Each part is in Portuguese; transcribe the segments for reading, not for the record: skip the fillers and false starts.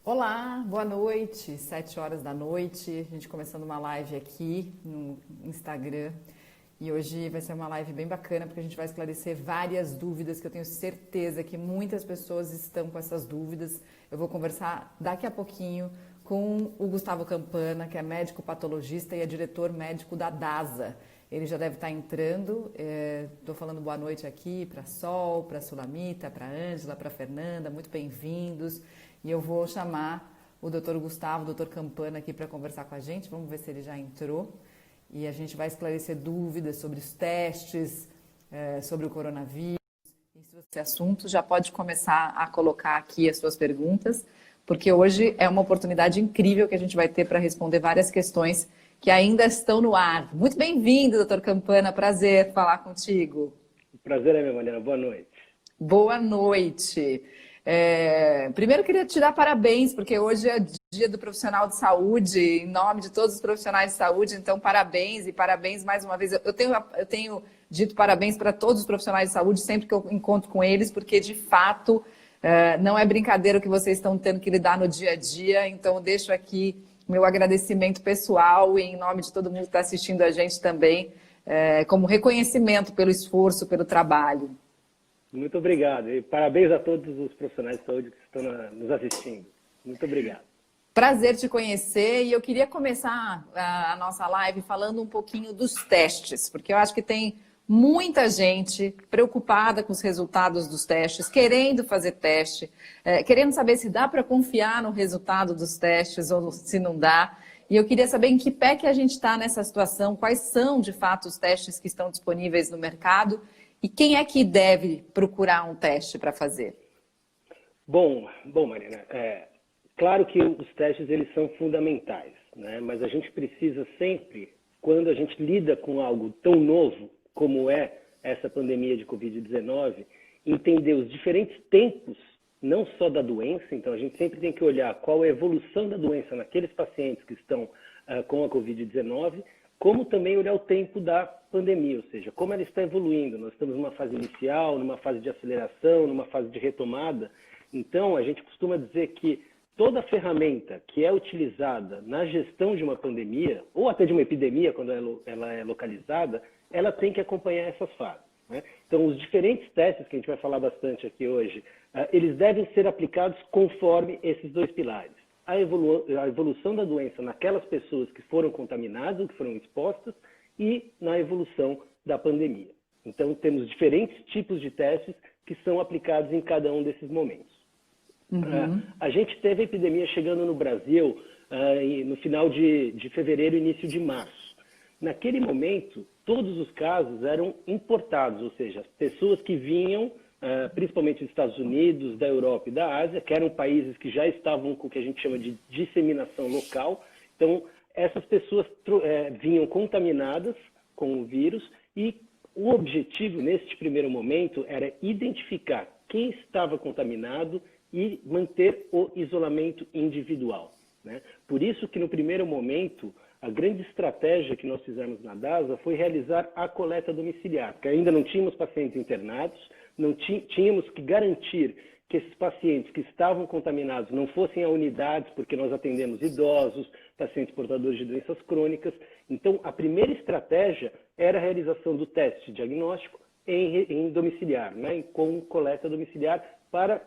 Olá, boa noite, 7 horas da noite, a gente começando uma live aqui no Instagram e hoje vai ser uma live bem bacana porque a gente vai esclarecer várias dúvidas que eu tenho certeza que muitas pessoas estão com essas dúvidas. Eu vou conversar daqui a pouquinho com o Gustavo Campana, que é médico patologista e é diretor médico da DASA. Ele já deve estar entrando, estou falando boa noite aqui para a Sol, para a Sulamita, para a Ângela, para a Fernanda, muito bem-vindos. E eu vou chamar o Dr. Gustavo, o Dr. Campana aqui para conversar com a gente. Vamos ver se ele já entrou. E a gente vai esclarecer dúvidas sobre os testes, sobre o coronavírus. E se você assunto, já pode começar a colocar aqui as suas perguntas, porque hoje é uma oportunidade incrível que a gente vai ter para responder várias questões que ainda estão no ar. Muito bem-vindo, Dr. Campana. Prazer falar contigo. O prazer é meu, Mariana. Boa noite. Boa noite. Primeiro, queria te dar parabéns, porque hoje é dia do profissional de saúde, em nome de todos os profissionais de saúde, então parabéns e parabéns mais uma vez. Eu tenho dito parabéns para todos os profissionais de saúde sempre que eu encontro com eles, porque de fato não é brincadeira o que vocês estão tendo que lidar no dia a dia, então eu deixo aqui meu agradecimento pessoal e em nome de todo mundo que está assistindo a gente também, como reconhecimento pelo esforço, pelo trabalho. Muito obrigado. E parabéns a todos os profissionais de saúde que estão nos assistindo. Muito obrigado. Prazer te conhecer e eu queria começar a nossa live falando um pouquinho dos testes, porque eu acho que tem muita gente preocupada com os resultados dos testes, querendo fazer teste, querendo saber se dá para confiar no resultado dos testes ou se não dá. E eu queria saber em que pé que a gente está nessa situação, quais são de fato os testes que estão disponíveis no mercado e quem é que deve procurar um teste para fazer? Bom, Mariana, claro que os testes eles são fundamentais, né? Mas a gente precisa sempre, quando a gente lida com algo tão novo como é essa pandemia de Covid-19, entender os diferentes tempos, não só da doença, então a gente sempre tem que olhar qual é a evolução da doença naqueles pacientes que estão com a Covid-19, como também olhar o tempo da pandemia, ou seja, como ela está evoluindo. Nós estamos numa fase inicial, numa fase de aceleração, numa fase de retomada. Então, a gente costuma dizer que toda ferramenta que é utilizada na gestão de uma pandemia, ou até de uma epidemia, quando ela é localizada, ela tem que acompanhar essas fases, né? Então, os diferentes testes, que a gente vai falar bastante aqui hoje, eles devem ser aplicados conforme esses dois pilares. A evolução da doença naquelas pessoas que foram contaminadas, que foram expostas, e na evolução da pandemia. Então, temos diferentes tipos de testes que são aplicados em cada um desses momentos. A gente teve a epidemia chegando no Brasil no final de fevereiro e início de março. Naquele momento, todos os casos eram importados, ou seja, pessoas que vinham principalmente dos Estados Unidos, da Europa e da Ásia, que eram países que já estavam com o que a gente chama de disseminação local. Então, essas pessoas vinham contaminadas com o vírus e o objetivo, neste primeiro momento, era identificar quem estava contaminado e manter o isolamento individual, né? Por isso que, no primeiro momento, a grande estratégia que nós fizemos na DASA foi realizar a coleta domiciliar, porque ainda não tínhamos pacientes internados, não tínhamos que garantir que esses pacientes que estavam contaminados não fossem a unidades, porque nós atendemos idosos, pacientes portadores de doenças crônicas. Então, a primeira estratégia era a realização do teste diagnóstico em domiciliar, né, com coleta domiciliar, para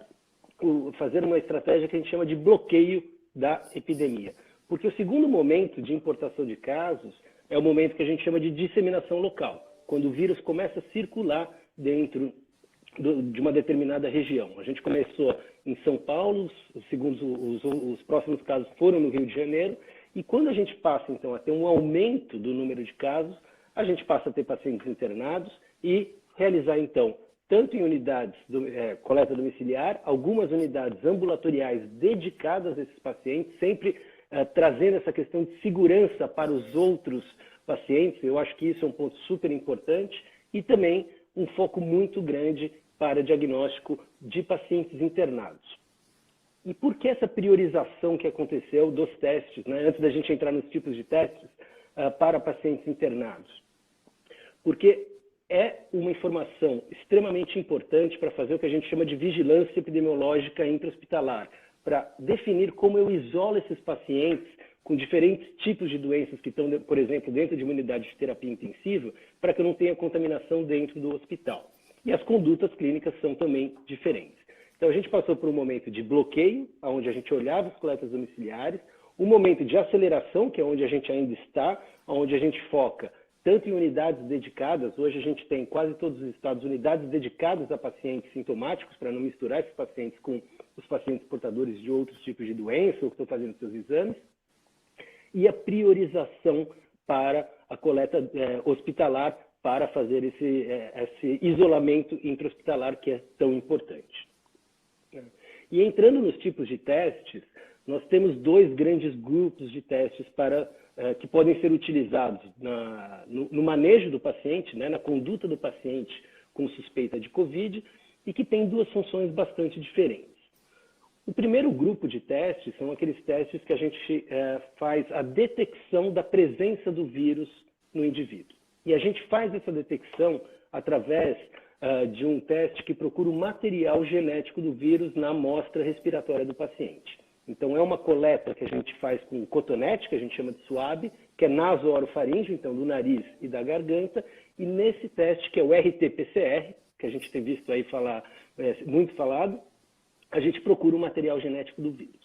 fazer uma estratégia que a gente chama de bloqueio da epidemia. Porque o segundo momento de importação de casos é o momento que a gente chama de disseminação local, quando o vírus começa a circular dentro de uma determinada região. A gente começou em São Paulo, os próximos casos foram no Rio de Janeiro, e quando a gente passa, então, a ter um aumento do número de casos, a gente passa a ter pacientes internados e realizar, então, tanto em unidades coleta domiciliar, algumas unidades ambulatoriais dedicadas a esses pacientes, sempre trazendo essa questão de segurança para os outros pacientes. Eu acho que isso é um ponto super importante, e também um foco muito grande para diagnóstico de pacientes internados. E por que essa priorização que aconteceu dos testes, né, antes da gente entrar nos tipos de testes, para pacientes internados? Porque é uma informação extremamente importante para fazer o que a gente chama de vigilância epidemiológica intra-hospitalar, para definir como eu isolo esses pacientes com diferentes tipos de doenças que estão, por exemplo, dentro de uma unidade de terapia intensiva, para que eu não tenha contaminação dentro do hospital. E as condutas clínicas são também diferentes. Então, a gente passou por um momento de bloqueio, onde a gente olhava as coletas domiciliares, um momento de aceleração, que é onde a gente ainda está, onde a gente foca tanto em unidades dedicadas, hoje a gente tem quase todos os estados unidades dedicadas a pacientes sintomáticos, para não misturar esses pacientes com os pacientes portadores de outros tipos de doença ou que estão fazendo seus exames, e a priorização para a coleta hospitalar, para fazer esse isolamento intra-hospitalar que é tão importante. E entrando nos tipos de testes, nós temos 2 grandes grupos de testes que podem ser utilizados no manejo do paciente, né, na conduta do paciente com suspeita de COVID, e que tem 2 funções bastante diferentes. O primeiro grupo de testes são aqueles testes que a gente faz a detecção da presença do vírus no indivíduo. E a gente faz essa detecção através de um teste que procura o material genético do vírus na amostra respiratória do paciente. Então, é uma coleta que a gente faz com cotonete, que a gente chama de swab, que é naso-orofaríngeo, então do nariz e da garganta, e nesse teste, que é o RT-PCR, que a gente tem visto aí muito falado, a gente procura o material genético do vírus.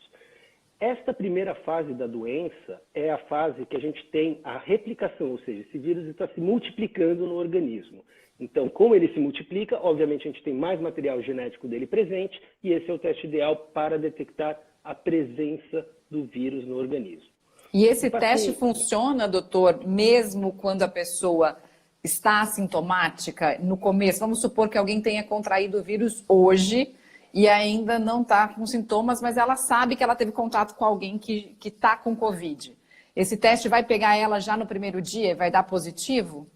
Esta primeira fase da doença é a fase que a gente tem a replicação, ou seja, esse vírus está se multiplicando no organismo. Então, como ele se multiplica, obviamente a gente tem mais material genético dele presente, e esse é o teste ideal para detectar a presença do vírus no organismo. E esse teste funciona, doutor, mesmo quando a pessoa está assintomática no começo? Vamos supor que alguém tenha contraído o vírus hoje e ainda não está com sintomas, mas ela sabe que ela teve contato com alguém que está com Covid. Esse teste vai pegar ela já no primeiro dia e vai dar positivo?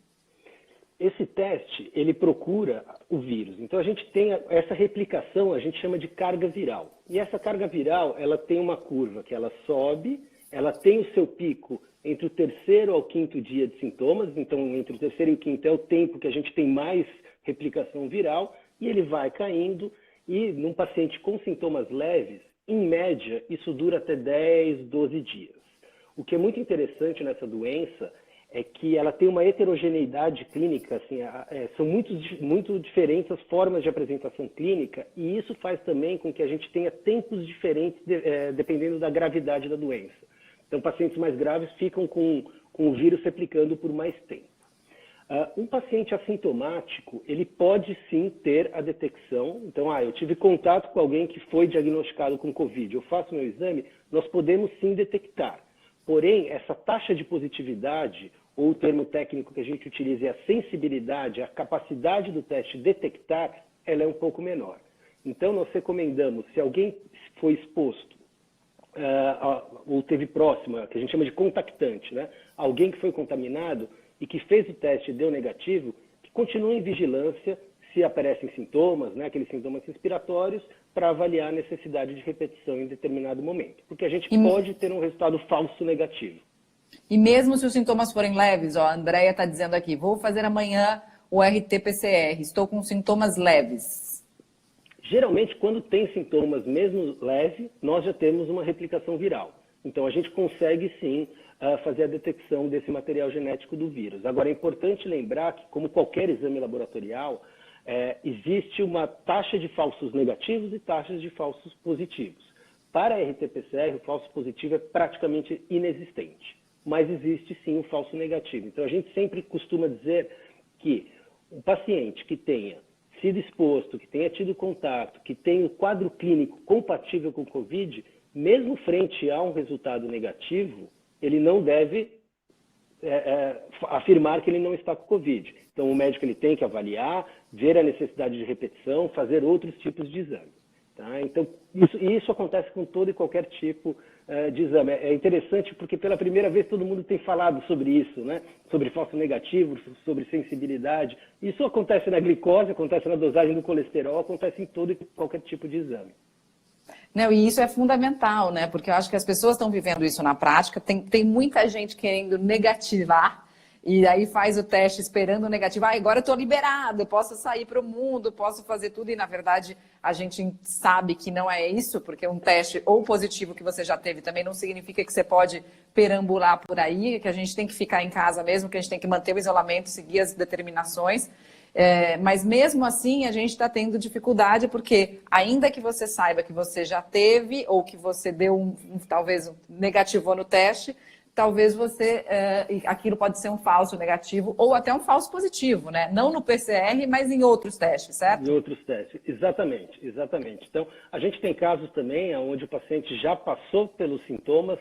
Esse teste, ele procura o vírus. Então, a gente tem essa replicação, a gente chama de carga viral. E essa carga viral, ela tem uma curva que ela sobe, ela tem o seu pico entre o 3º ao 5º dia de sintomas. Então, entre o 3º e o 5º é o tempo que a gente tem mais replicação viral, e ele vai caindo. E num paciente com sintomas leves, em média, isso dura até 10, 12 dias. O que é muito interessante nessa doença é que ela tem uma heterogeneidade clínica, assim, são muito diferentes as formas de apresentação clínica, e isso faz também com que a gente tenha tempos diferentes dependendo da gravidade da doença. Então, pacientes mais graves ficam com o vírus replicando por mais tempo. Um paciente assintomático, ele pode sim ter a detecção. Então, eu tive contato com alguém que foi diagnosticado com Covid, eu faço meu exame, nós podemos sim detectar. Porém, essa taxa de positividade, ou o termo técnico que a gente utiliza é a sensibilidade, a capacidade do teste detectar, ela é um pouco menor. Então, nós recomendamos, se alguém foi exposto, ou teve próxima, que a gente chama de contactante, né? Alguém que foi contaminado e que fez o teste e deu negativo, que continue em vigilância se aparecem sintomas, né, aqueles sintomas respiratórios, para avaliar a necessidade de repetição em determinado momento. Porque a gente pode ter um resultado falso negativo. E mesmo se os sintomas forem leves, a Andréia está dizendo aqui, vou fazer amanhã o RT-PCR, estou com sintomas leves. Geralmente, quando tem sintomas mesmo leves, nós já temos uma replicação viral. Então, a gente consegue sim fazer a detecção desse material genético do vírus. Agora, é importante lembrar que, como qualquer exame laboratorial, existe uma taxa de falsos negativos e taxas de falsos positivos. Para a RT-PCR, o falso positivo é praticamente inexistente, mas existe sim o falso negativo. Então, a gente sempre costuma dizer que o paciente que tenha sido exposto, que tenha tido contato, que tenha um quadro clínico compatível com o COVID, mesmo frente a um resultado negativo, ele não deve afirmar que ele não está com Covid. Então, o médico ele tem que avaliar, ver a necessidade de repetição, fazer outros tipos de exame. Tá? Então, isso acontece com todo e qualquer tipo de exame. É interessante porque pela primeira vez todo mundo tem falado sobre isso, né? Sobre falso negativo, sobre sensibilidade. Isso acontece na glicose, acontece na dosagem do colesterol, acontece em todo e qualquer tipo de exame. Não, e isso é fundamental, né? Porque eu acho que as pessoas estão vivendo isso na prática. Tem muita gente querendo negativar e aí faz o teste esperando o negativo. Ah, agora eu estou liberado, eu posso sair para o mundo, posso fazer tudo. E, na verdade, a gente sabe que não é isso, porque um teste ou positivo que você já teve também não significa que você pode perambular por aí, que a gente tem que ficar em casa mesmo, que a gente tem que manter o isolamento, seguir as determinações. Mas mesmo assim a gente está tendo dificuldade, porque ainda que você saiba que você já teve ou que você deu talvez negativou no teste, talvez você aquilo pode ser um falso negativo ou até um falso positivo, né? Não no PCR, mas em outros testes, certo? Em outros testes, exatamente, exatamente. Então, a gente tem casos também onde o paciente já passou pelos sintomas,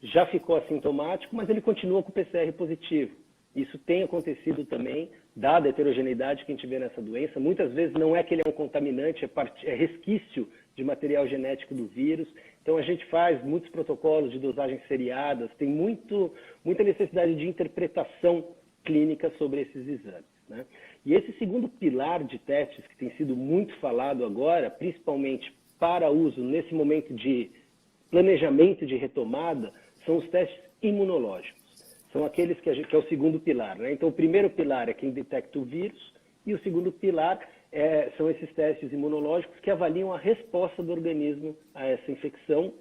já ficou assintomático, mas ele continua com o PCR positivo. Isso tem acontecido também, dada a heterogeneidade que a gente vê nessa doença. Muitas vezes não é que ele é um contaminante, é resquício de material genético do vírus. Então, a gente faz muitos protocolos de dosagens seriadas, tem muita necessidade de interpretação clínica sobre esses exames, né? E esse segundo pilar de testes, que tem sido muito falado agora, principalmente para uso nesse momento de planejamento de retomada, são os testes imunológicos. São aqueles que é o segundo pilar, né? Então, o primeiro pilar é quem detecta o vírus e o segundo pilar são esses testes imunológicos que avaliam a resposta do organismo a essa infecção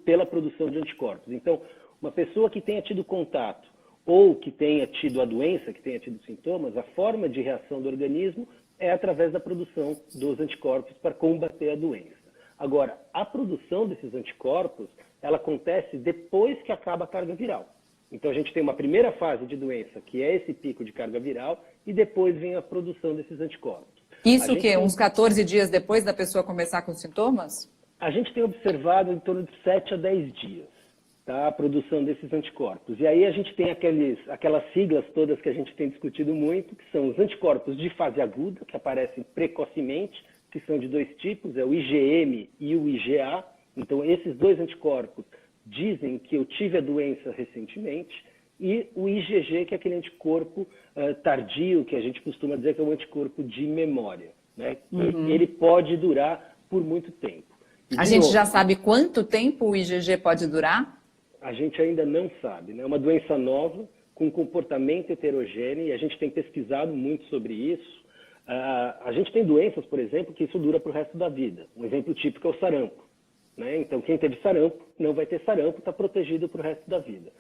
pela produção de anticorpos. Então, uma pessoa que tenha tido contato ou que tenha tido a doença, que tenha tido sintomas, a forma de reação do organismo é através da produção dos anticorpos para combater a doença. Agora, a produção desses anticorpos, ela acontece depois que acaba a carga viral. Então, a gente tem uma primeira fase de doença, que é esse pico de carga viral, e depois vem a produção desses anticorpos. Isso o quê? Uns 14 dias depois da pessoa começar com sintomas? A gente tem observado em torno de 7 a 10 dias, tá? A produção desses anticorpos. E aí a gente tem aquelas siglas todas que a gente tem discutido muito, que são os anticorpos de fase aguda, que aparecem precocemente, que são de dois tipos, é o IgM e o IgA. Então, esses dois anticorpos dizem que eu tive a doença recentemente, e o IgG, que é aquele anticorpo tardio, que a gente costuma dizer que é um anticorpo de memória, né? Uhum. Ele pode durar por muito tempo. A gente já sabe quanto tempo o IgG pode durar? A gente ainda não sabe, né? É uma doença nova, com comportamento heterogêneo, e a gente tem pesquisado muito sobre isso. A gente tem doenças, por exemplo, que isso dura para o resto da vida. Um exemplo típico é o sarampo, né? Então, quem teve sarampo não vai ter sarampo, está protegido para o resto da vida.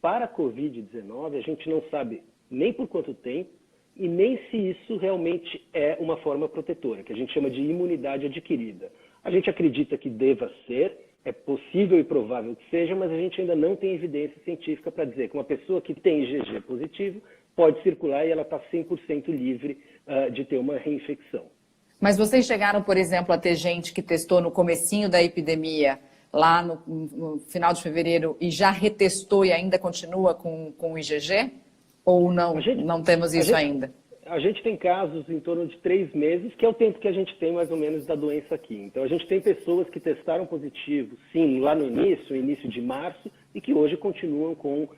Para a Covid-19, a gente não sabe nem por quanto tempo e nem se isso realmente é uma forma protetora, que a gente chama de imunidade adquirida. A gente acredita que deva ser, é possível e provável que seja, mas a gente ainda não tem evidência científica para dizer que uma pessoa que tem IgG positivo pode circular e ela está 100% livre de ter uma reinfecção. Mas vocês chegaram, por exemplo, a ter gente que testou no comecinho da epidemia, lá no final de fevereiro, e já retestou e ainda continua com o IgG? Ou não, não temos isso ainda? A gente tem casos em torno de 3 meses, que é o tempo que a gente tem mais ou menos da doença aqui. Então, a gente tem pessoas que testaram positivo, sim, lá no início de março, e que hoje continuam com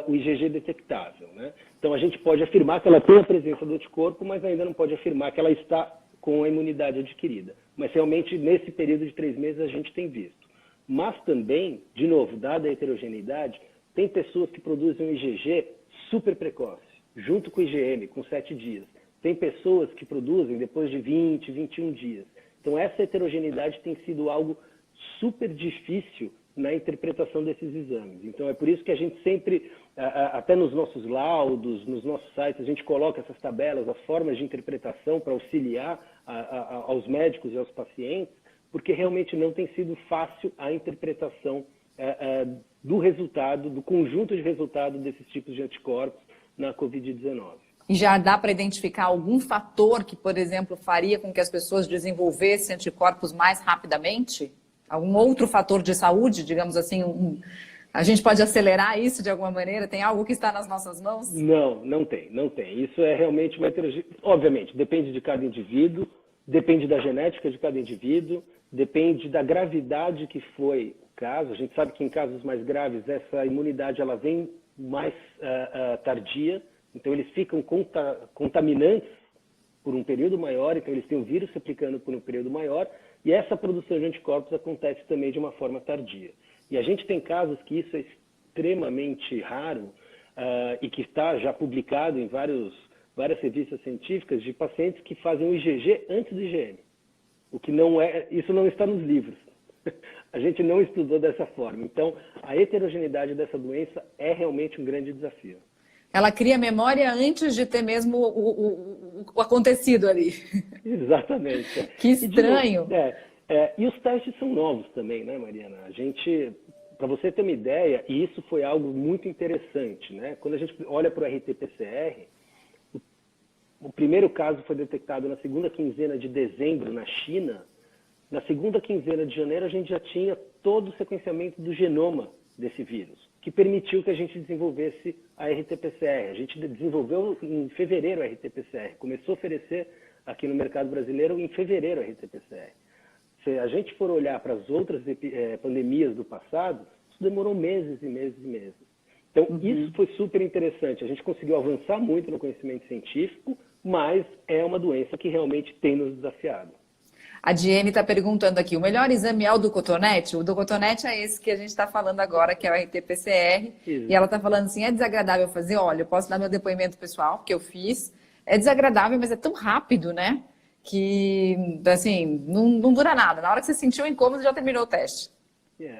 o IgG detectável, né? Então, a gente pode afirmar que ela tem a presença do anticorpo, mas ainda não pode afirmar que ela está com a imunidade adquirida. Mas, realmente, nesse período de 3 meses, a gente tem visto. Mas também, de novo, dada a heterogeneidade, tem pessoas que produzem um IgG super precoce, junto com o IgM, com 7 dias. Tem pessoas que produzem depois de 20, 21 dias. Então, essa heterogeneidade tem sido algo super difícil na interpretação desses exames. Então, é por isso que a gente sempre, até nos nossos laudos, nos nossos sites, a gente coloca essas tabelas, as formas de interpretação para auxiliar aos médicos e aos pacientes, porque realmente não tem sido fácil a interpretação do resultado, do conjunto de resultado desses tipos de anticorpos na Covid-19. E já dá para identificar algum fator que, por exemplo, faria com que as pessoas desenvolvessem anticorpos mais rapidamente? Algum outro fator de saúde, digamos assim, a gente pode acelerar isso de alguma maneira? Tem algo que está nas nossas mãos? Não tem. Isso é realmente uma heterogeneidade. Obviamente, depende de cada indivíduo, depende da genética de cada indivíduo, depende da gravidade que foi o caso. A gente sabe que em casos mais graves essa imunidade ela vem mais tardia, então eles ficam contaminantes por um período maior, então eles têm o vírus replicando por um período maior, e essa produção de anticorpos acontece também de uma forma tardia. E a gente tem casos que isso é extremamente raro, e que está já publicado em várias revistas científicas de pacientes que fazem o IgG antes do IgM. O que não é, isso não está nos livros. A gente não estudou dessa forma. Então, a heterogeneidade dessa doença é realmente um grande desafio. Ela cria memória antes de ter mesmo o acontecido ali. Exatamente. Que estranho. E os testes são novos também, né, Mariana? A gente, para você ter uma ideia, e isso foi algo muito interessante, né? Quando a gente olha para o RT-PCR, o primeiro caso foi detectado na segunda quinzena de dezembro na China. Na segunda quinzena de janeiro, a gente já tinha todo o sequenciamento do genoma desse vírus, que permitiu que a gente desenvolvesse a RT-PCR. A gente desenvolveu em fevereiro a RT-PCR, começou a oferecer aqui no mercado brasileiro em fevereiro a RT-PCR. Se a gente for olhar para as outras pandemias do passado, isso demorou meses e meses e meses. Então, isso foi super interessante. A gente conseguiu avançar muito no conhecimento científico, mas é uma doença que realmente tem nos desafiado. A Diene está perguntando aqui, o melhor exame é o do cotonete? O do cotonete é esse que a gente está falando agora, que é o RT-PCR. E ela está falando assim, é desagradável fazer? Olha, eu posso dar meu depoimento pessoal, que eu fiz. É desagradável, mas é tão rápido, né? Que, assim, não dura nada. Na hora que você sentiu o incômodo, já terminou o teste.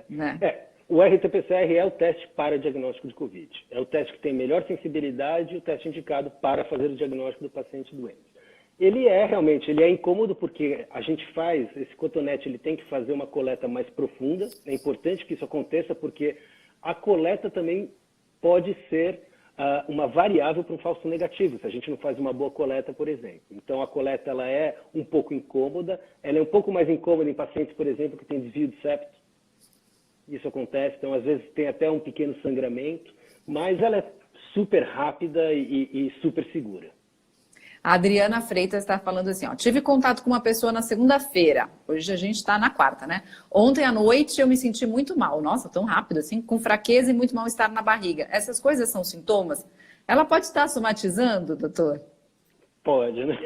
Né? O RT-PCR é o teste para diagnóstico de Covid. É o teste que tem melhor sensibilidade e o teste indicado para fazer o diagnóstico do paciente doente. Ele é incômodo porque a gente faz, esse cotonete ele tem que fazer uma coleta mais profunda. É importante que isso aconteça porque a coleta também pode ser uma variável para um falso negativo, se a gente não faz uma boa coleta, por exemplo. Então, a coleta ela é um pouco incômoda, ela é um pouco mais incômoda em pacientes, por exemplo, que têm desvio de septo. Isso acontece, então, às vezes, tem até um pequeno sangramento, mas ela é super rápida e super segura. A Adriana Freitas está falando assim, ó, tive contato com uma pessoa na segunda-feira, hoje a gente está na quarta, né? Ontem à noite eu me senti muito mal, nossa, tão rápido assim, com fraqueza e muito mal-estar na barriga. Essas coisas são sintomas? Ela pode estar somatizando, doutor? Pode, né?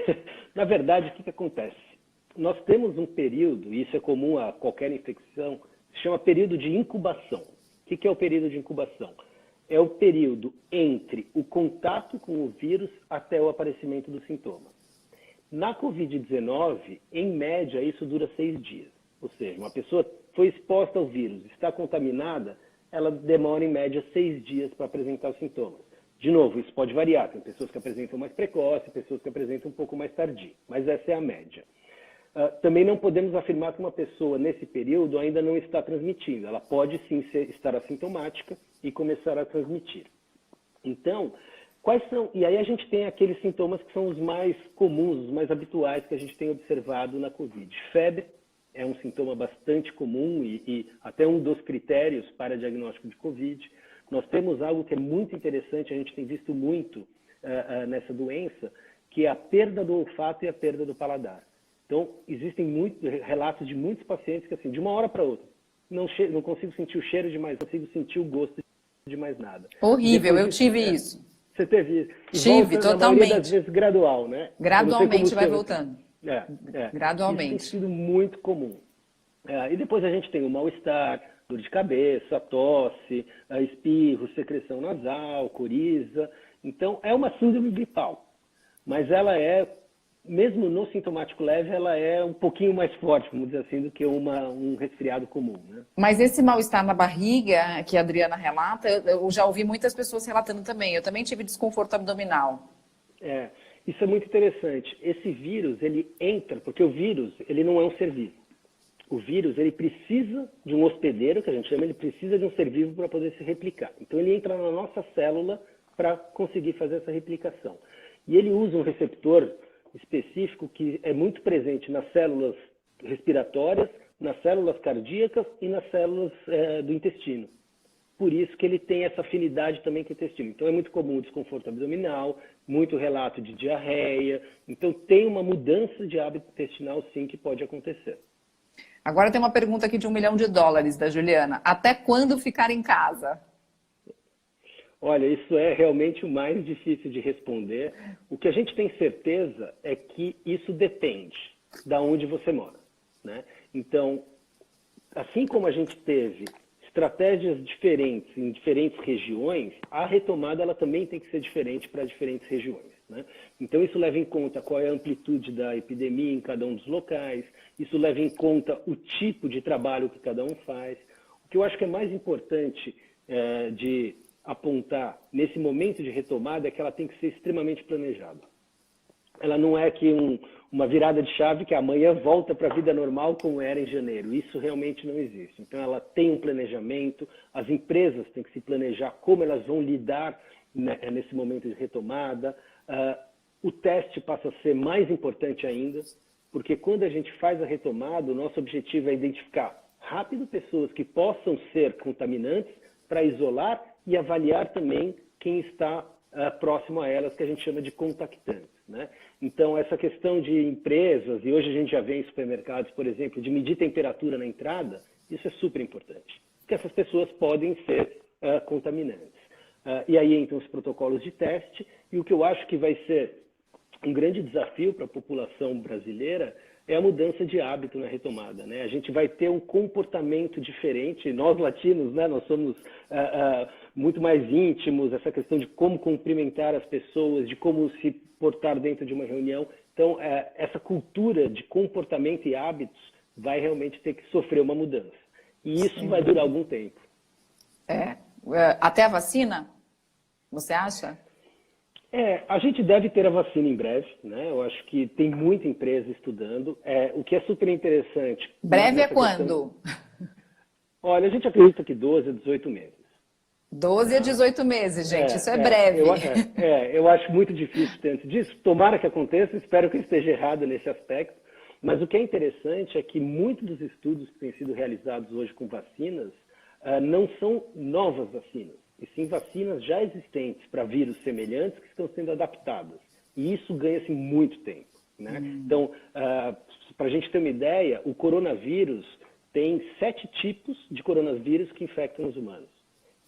Na verdade, o que acontece? Nós temos um período, e isso é comum a qualquer infecção, se chama período de incubação. O que é o período de incubação? É o período entre o contato com o vírus até o aparecimento dos sintomas. Na Covid-19, em média, isso dura 6 dias. Ou seja, uma pessoa foi exposta ao vírus, está contaminada, ela demora em média 6 dias para apresentar os sintomas. De novo, isso pode variar. Tem pessoas que apresentam mais precoce, pessoas que apresentam um pouco mais tardio. Mas essa é a média. Também não podemos afirmar que uma pessoa, nesse período, ainda não está transmitindo. Ela pode, sim, estar assintomática e começar a transmitir. Então, quais são... E aí a gente tem aqueles sintomas que são os mais comuns, os mais habituais que a gente tem observado na Covid. Febre é um sintoma bastante comum e até um dos critérios para diagnóstico de Covid. Nós temos algo que é muito interessante, a gente tem visto muito nessa doença, que é a perda do olfato e a perda do paladar. Então, existem relatos de muitos pacientes que, assim, de uma hora para outra, não consigo sentir o cheiro de mais, não consigo sentir o gosto de mais nada. Horrível, eu tive isso. Você teve isso? Tive, volta, totalmente. Na maioria das vezes, gradual, né? Gradualmente vai voltando. Gradualmente. Isso tem sido muito comum. E depois a gente tem o mal-estar, dor de cabeça, tosse, espirro, secreção nasal, coriza. Então, é uma síndrome gripal. Mas ela mesmo no sintomático leve, ela é um pouquinho mais forte, vamos dizer assim, do que um resfriado comum, né? Mas esse mal-estar na barriga, que a Adriana relata, eu já ouvi muitas pessoas relatando também. Eu também tive desconforto abdominal. Isso é muito interessante. Esse vírus, ele entra, porque o vírus, ele não é um ser vivo. O vírus, ele precisa de um hospedeiro, que a gente chama, ele precisa de um ser vivo para poder se replicar. Então, ele entra na nossa célula para conseguir fazer essa replicação. E ele usa um receptor específico que é muito presente nas células respiratórias, nas células cardíacas e nas células do intestino. Por isso que ele tem essa afinidade também com o intestino. Então é muito comum o desconforto abdominal, muito relato de diarreia. Então tem uma mudança de hábito intestinal sim que pode acontecer. Agora tem uma pergunta aqui de $1 milhão da Juliana. Até quando ficar em casa? Olha, isso é realmente o mais difícil de responder. O que a gente tem certeza é que isso depende de onde você mora, né? Então, assim como a gente estratégias diferentes em diferentes regiões, a retomada ela também tem que ser diferente para diferentes regiões, né? Então, isso leva em conta qual é a amplitude da epidemia em cada um dos locais, isso leva em conta o tipo de trabalho que cada um faz. O que eu acho que é mais importante de apontar nesse momento de retomada é que ela tem que ser extremamente planejada. Ela não é que uma virada de chave que amanhã volta para a vida normal como era em janeiro. Isso realmente não existe. Então, ela tem um planejamento, as empresas têm que se planejar como elas vão lidar nesse momento de retomada. O teste passa a ser mais importante ainda, porque quando a gente faz a retomada, o nosso objetivo é identificar rápido pessoas que possam ser contaminantes para isolar e avaliar também quem está próximo a elas, que a gente chama de contactantes, né? Então, essa questão de empresas, e hoje a gente já vê em supermercados, por exemplo, de medir temperatura na entrada, isso é super importante, porque essas pessoas podem ser contaminantes. E aí entram os protocolos de teste, e o que eu acho que vai ser um grande desafio para a população brasileira é a mudança de hábito na retomada, né? A gente vai ter um comportamento diferente. Nós latinos, né, nós somos muito mais íntimos, essa questão de como cumprimentar as pessoas, de como se portar dentro de uma reunião. Então, essa cultura de comportamento e hábitos vai realmente ter que sofrer uma mudança. E isso vai durar algum tempo. Até a vacina, você acha? A gente deve ter a vacina em breve, né? Eu acho que tem muita empresa estudando. O que é super interessante... Breve é quando? Olha, a gente acredita que 12 a 18 meses. 12 a 18 meses, gente, isso é breve. Eu acho muito difícil ter antes disso. Tomara que aconteça, espero que eu esteja errado nesse aspecto. Mas o que é interessante é que muitos dos estudos que têm sido realizados hoje com vacinas não são novas vacinas, e sim vacinas já existentes para vírus semelhantes que estão sendo adaptadas. E isso ganha-se muito tempo, né? Então, para a gente ter uma ideia, o coronavírus tem 7 tipos de coronavírus que infectam os humanos.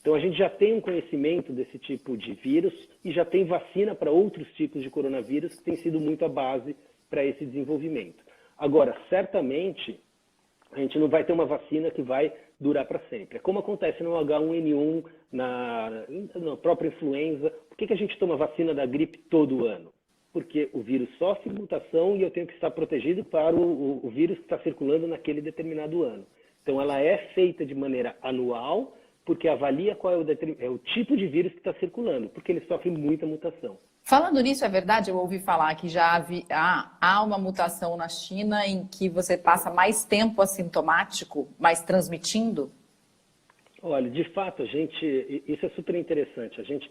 Então, a gente já tem um conhecimento desse tipo de vírus e já tem vacina para outros tipos de coronavírus que tem sido muito a base para esse desenvolvimento. Agora, certamente, a gente não vai ter uma vacina que vai durar para sempre. É como acontece no H1N1, na própria influenza. Por que a gente toma vacina da gripe todo ano? Porque o vírus sofre mutação e eu tenho que estar protegido para o vírus que está circulando naquele determinado ano. Então, ela é feita de maneira anual, porque avalia qual é o tipo de vírus que está circulando, porque ele sofre muita mutação. Falando nisso, é verdade, eu ouvi falar que já há uma mutação na China em que você passa mais tempo assintomático, mas transmitindo? Olha, de fato, isso é super interessante. A gente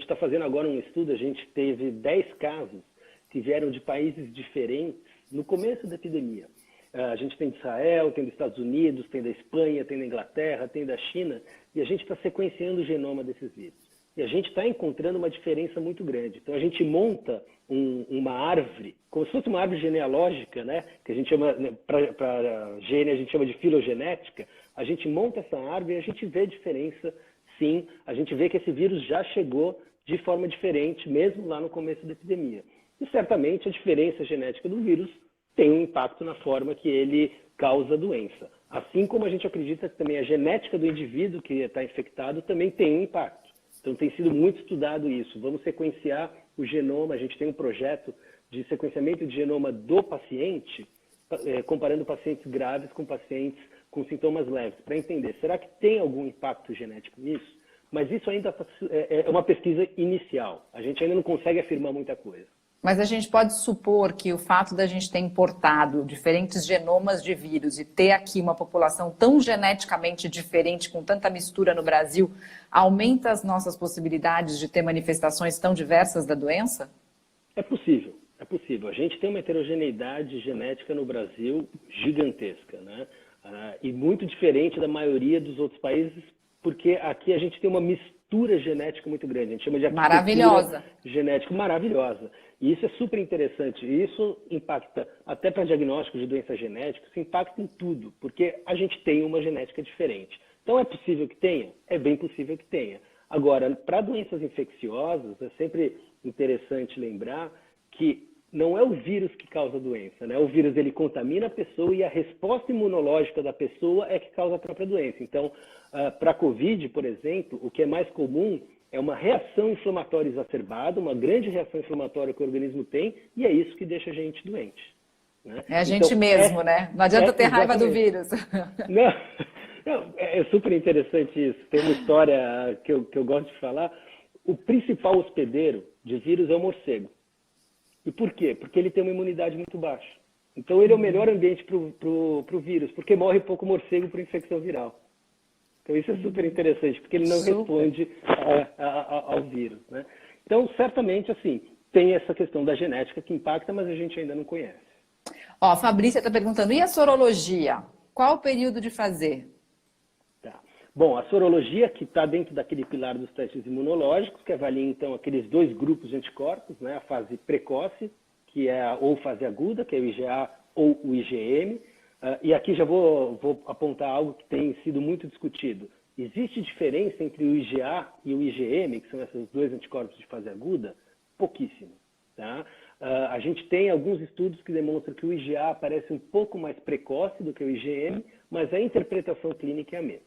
está fazendo agora um estudo, a gente teve 10 casos que vieram de países diferentes no começo da epidemia. A gente tem de Israel, tem dos Estados Unidos, tem da Espanha, tem da Inglaterra, tem da China, e a gente está sequenciando o genoma desses vírus. E a gente está encontrando uma diferença muito grande. Então, a gente monta uma árvore, como se fosse uma árvore genealógica, né? Que a gente chama, para gene, a gente chama de filogenética. A gente monta essa árvore e a gente vê diferença, sim. A gente vê que esse vírus já chegou de forma diferente, mesmo lá no começo da epidemia. E, certamente, a diferença genética do vírus tem um impacto na forma que ele causa a doença. Assim como a gente acredita que também a genética do indivíduo que está infectado também tem um impacto. Então, tem sido muito estudado isso. Vamos sequenciar o genoma. A gente tem um projeto de sequenciamento de genoma do paciente, comparando pacientes graves com pacientes com sintomas leves, para entender, será que tem algum impacto genético nisso? Mas isso ainda é uma pesquisa inicial. A gente ainda não consegue afirmar muita coisa. Mas a gente pode supor que o fato da gente ter importado diferentes genomas de vírus e ter aqui uma população tão geneticamente diferente, com tanta mistura no Brasil, aumenta as nossas possibilidades de ter manifestações tão diversas da doença? É possível, é possível. A gente tem uma heterogeneidade genética no Brasil gigantesca, né? E muito diferente da maioria dos outros países, porque aqui a gente tem uma mistura genética muito grande. A gente chama de maravilhosa genética maravilhosa. E isso é super interessante. E isso impacta até para diagnóstico de doenças genéticas, isso impacta em tudo, porque a gente tem uma genética diferente. Então, é possível que tenha? É bem possível que tenha. Agora, para doenças infecciosas, é sempre interessante lembrar que não é o vírus que causa a doença, né? O vírus ele contamina a pessoa e a resposta imunológica da pessoa é que causa a própria doença. Então, para a COVID, por exemplo, o que é mais comum é uma reação inflamatória exacerbada, uma grande reação inflamatória que o organismo tem, e é isso que deixa a gente doente, né? É a gente Então, mesmo, né? Não adianta ter raiva do exatamente. vírus. Não, não, é super interessante isso. Tem uma história que eu gosto de falar. O principal hospedeiro de vírus é o morcego. E por quê? Porque ele tem uma imunidade muito baixa. Então ele é o melhor ambiente para o vírus, porque morre pouco morcego por infecção viral. Então isso é super interessante, porque ele não responde ao vírus, né? Então, certamente, assim, tem essa questão da genética que impacta, mas a gente ainda não conhece. Ó, a Fabrícia está perguntando, e a sorologia? Qual o período de fazer? Tá. Bom, a sorologia, que está dentro daquele pilar dos testes imunológicos, que avalia, então, aqueles dois grupos de anticorpos, né? A fase precoce, que é ou fase aguda, que é o IgA ou o IgM. E aqui já vou apontar algo que tem sido muito discutido. Existe diferença entre o IgA e o IgM, que são esses dois anticorpos de fase aguda? Pouquíssimo. Tá? A gente tem alguns estudos que demonstram que o IgA aparece um pouco mais precoce do que o IgM, mas a interpretação clínica é a mesma.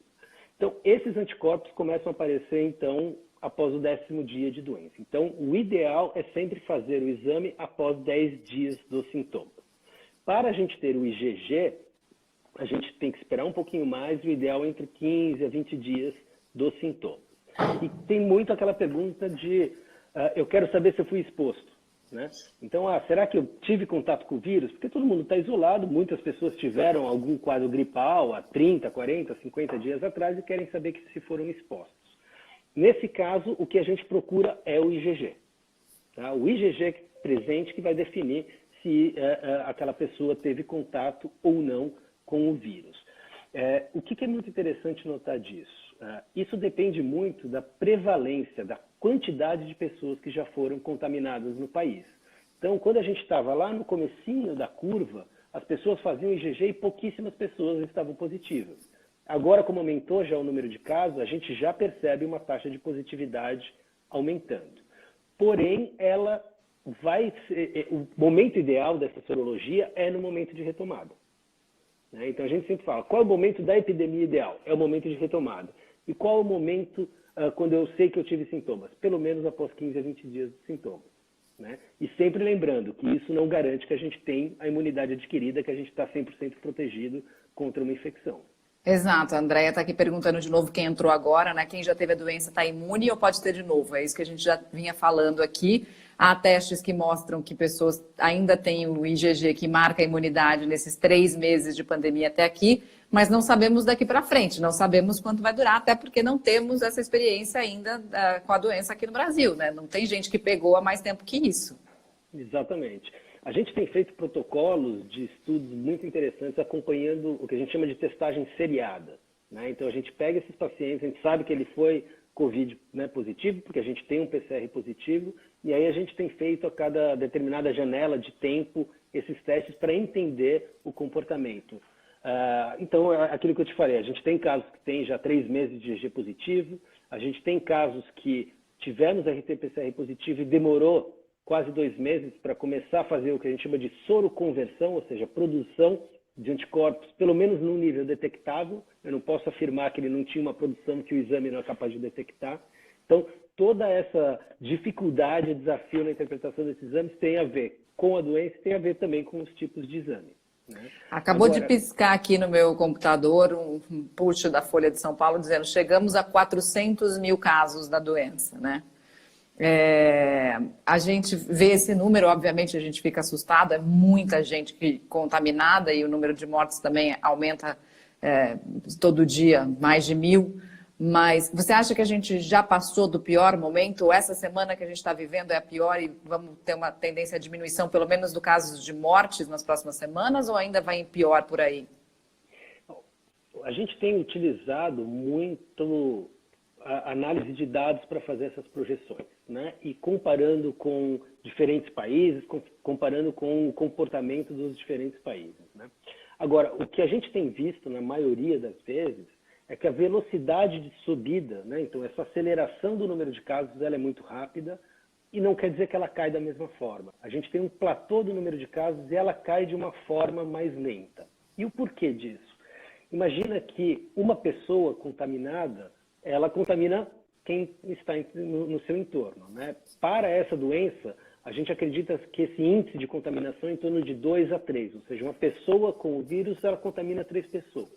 Então, esses anticorpos começam a aparecer, então, após o 10º dia de doença. Então, o ideal é sempre fazer o exame após 10 dias dos sintomas. Para a gente ter o IgG, a gente tem que esperar um pouquinho mais, o ideal é entre 15 a 20 dias dos sintomas. E tem muito aquela pergunta de, eu quero saber se eu fui exposto, né? Então, será que eu tive contato com o vírus? Porque todo mundo está isolado, muitas pessoas tiveram algum quadro gripal há 30, 40, 50 dias atrás e querem saber que se foram expostos. Nesse caso, o que a gente procura é o IgG. Tá? O IgG presente que vai definir se aquela pessoa teve contato ou não com o vírus. O que é muito interessante notar disso? Isso depende muito da prevalência, da quantidade de pessoas que já foram contaminadas no país. Então, quando a gente estava lá no comecinho da curva, as pessoas faziam IgG e pouquíssimas pessoas estavam positivas. Agora, como aumentou já o número de casos, a gente já percebe uma taxa de positividade aumentando. Porém, o momento ideal dessa sorologia é no momento de retomada. Então, a gente sempre fala, qual é o momento da epidemia ideal? É o momento de retomada. E qual é o momento quando eu sei que eu tive sintomas? Pelo menos após 15 a 20 dias de sintomas. Né? E sempre lembrando que isso não garante que a gente tenha a imunidade adquirida, que a gente está 100% protegido contra uma infecção. Exato, a Andrea está aqui perguntando de novo quem entrou agora, né? Quem já teve a doença está imune ou pode ter de novo? É isso que a gente já vinha falando aqui. Há testes que mostram que pessoas ainda têm o IgG que marca a imunidade nesses 3 meses de pandemia até aqui, mas não sabemos daqui para frente, não sabemos quanto vai durar, até porque não temos essa experiência ainda com a doença aqui no Brasil, né? Não tem gente que pegou há mais tempo que isso. Exatamente. A gente tem feito protocolos de estudos muito interessantes acompanhando o que a gente chama de testagem seriada. Né? Então, a gente pega esses pacientes, a gente sabe que ele foi COVID, né, positivo, porque a gente tem um PCR positivo, e aí a gente tem feito a cada determinada janela de tempo esses testes para entender o comportamento. Então, é aquilo que eu te falei, a gente tem casos que tem já 3 meses de IgG positivo, a gente tem casos que tivemos RT-PCR positivo e demorou quase 2 meses para começar a fazer o que a gente chama de soroconversão, ou seja, produção de anticorpos, pelo menos num nível detectável. Eu não posso afirmar que ele não tinha uma produção que o exame não é capaz de detectar. Então, toda essa dificuldade, desafio na interpretação desses exames tem a ver com a doença e tem a ver também com os tipos de exame. Né? Acabou de piscar aqui no meu computador um push da Folha de São Paulo dizendo chegamos a 400 mil casos da doença, né? A gente vê esse número, obviamente a gente fica assustado, é muita gente contaminada e o número de mortes também aumenta todo dia, mais de 1.000. Mas você acha que a gente já passou do pior momento? Ou essa semana que a gente está vivendo é a pior e vamos ter uma tendência à diminuição, pelo menos do caso de mortes nas próximas semanas, ou ainda vai em pior por aí? A gente tem utilizado muito a análise de dados para fazer essas projeções, né? E comparando com diferentes países, comparando com o comportamento dos diferentes países, né? Agora, o que a gente tem visto na maioria das vezes é que a velocidade de subida, né? Então essa aceleração do número de casos ela é muito rápida, e não quer dizer que ela cai da mesma forma. A gente tem um platô do número de casos e ela cai de uma forma mais lenta. E o porquê disso? Imagina que uma pessoa contaminada, ela contamina quem está no seu entorno, né? Para essa doença, a gente acredita que esse índice de contaminação é em torno de 2 a 3, ou seja, uma pessoa com o vírus, ela contamina 3 pessoas.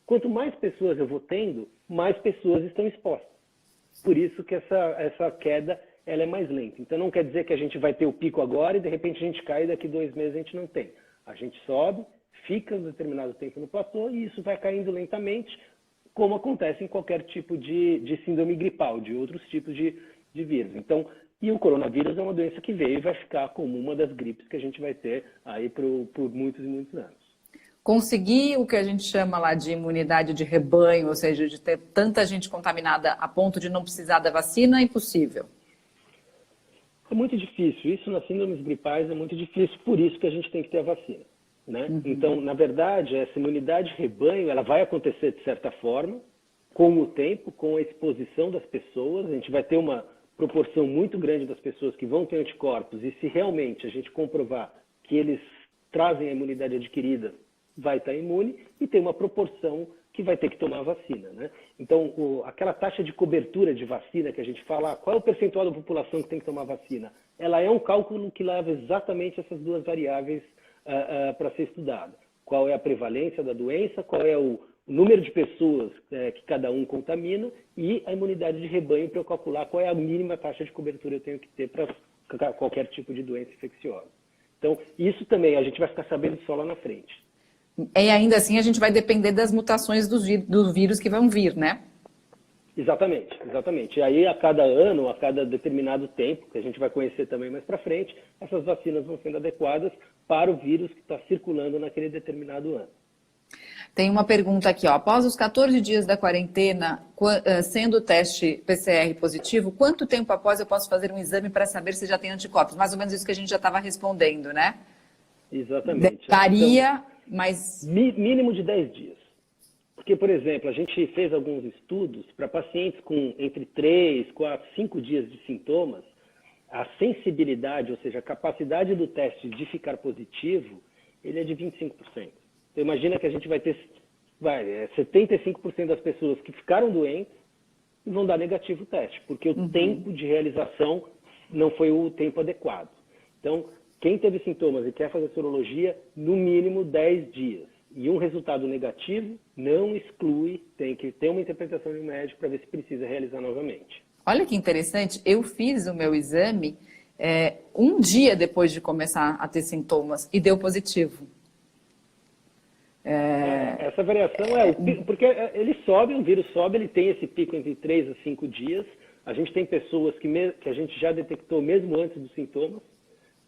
Quanto mais pessoas eu vou tendo, mais pessoas estão expostas. Por isso que essa queda ela é mais lenta. Então não quer dizer que a gente vai ter o pico agora e de repente a gente cai e daqui 2 meses a gente não tem. A gente sobe, fica um determinado tempo no platô e isso vai caindo lentamente, como acontece em qualquer tipo de síndrome gripal, de outros tipos de vírus. Então, e o coronavírus é uma doença que veio e vai ficar como uma das gripes que a gente vai ter aí por muitos e muitos anos. Conseguir o que a gente chama lá de imunidade de rebanho, ou seja, de ter tanta gente contaminada a ponto de não precisar da vacina, é impossível. É muito difícil. Isso nas síndromes gripais é muito difícil, por isso que a gente tem que ter a vacina, né? Então, na verdade, essa imunidade de rebanho, ela vai acontecer de certa forma, com o tempo, com a exposição das pessoas. A gente vai ter uma proporção muito grande das pessoas que vão ter anticorpos e se realmente a gente comprovar que eles trazem a imunidade adquirida, vai estar imune e tem uma proporção que vai ter que tomar a vacina, né? Então, aquela taxa de cobertura de vacina que a gente fala, qual é o percentual da população que tem que tomar vacina? Ela é um cálculo que leva exatamente essas duas variáveis para ser estudada. Qual é a prevalência da doença, qual é o número de pessoas que cada um contamina e a imunidade de rebanho para eu calcular qual é a mínima taxa de cobertura eu tenho que ter para qualquer tipo de doença infecciosa. Então, isso também a gente vai ficar sabendo só lá na frente. E ainda assim a gente vai depender das mutações do vírus que vão vir, né? Exatamente, exatamente. E aí, a cada ano, a cada determinado tempo, que a gente vai conhecer também mais para frente, essas vacinas vão sendo adequadas para o vírus que está circulando naquele determinado ano. Tem uma pergunta aqui, ó. Após os 14 dias da quarentena, sendo o teste PCR positivo, quanto tempo após eu posso fazer um exame para saber se já tem anticorpos? Mais ou menos isso que a gente já estava respondendo, né? Exatamente. Varia, mas... Mínimo de 10 dias. Porque, por exemplo, a gente fez alguns estudos para pacientes com entre 3, 4, 5 dias de sintomas, a sensibilidade, ou seja, a capacidade do teste de ficar positivo, ele é de 25%. Então, imagina que a gente vai ter 75% das pessoas que ficaram doentes e vão dar negativo o teste, porque o tempo de realização não foi o tempo adequado. Então, quem teve sintomas e quer fazer sorologia, no mínimo 10 dias. E um resultado negativo não exclui, tem que ter uma interpretação de um médico para ver se precisa realizar novamente. Olha que interessante, eu fiz o meu exame um dia depois de começar a ter sintomas e deu positivo. Essa variação porque ele sobe, o vírus sobe, ele tem esse pico entre 3 a 5 dias. A gente tem pessoas que a gente já detectou mesmo antes dos sintomas.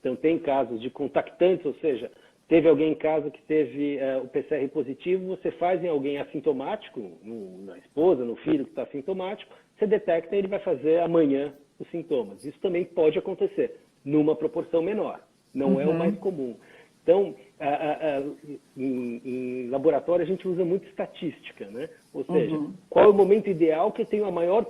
Então, tem casos de contactantes, ou seja, teve alguém em casa que teve o PCR positivo, você faz em alguém assintomático, na esposa, no filho que está assintomático, você detecta e ele vai fazer amanhã os sintomas. Isso também pode acontecer, numa proporção menor, não é o mais comum. Então, em laboratório a gente usa muito estatística, né? Ou seja, qual é o momento ideal que eu tenho a maior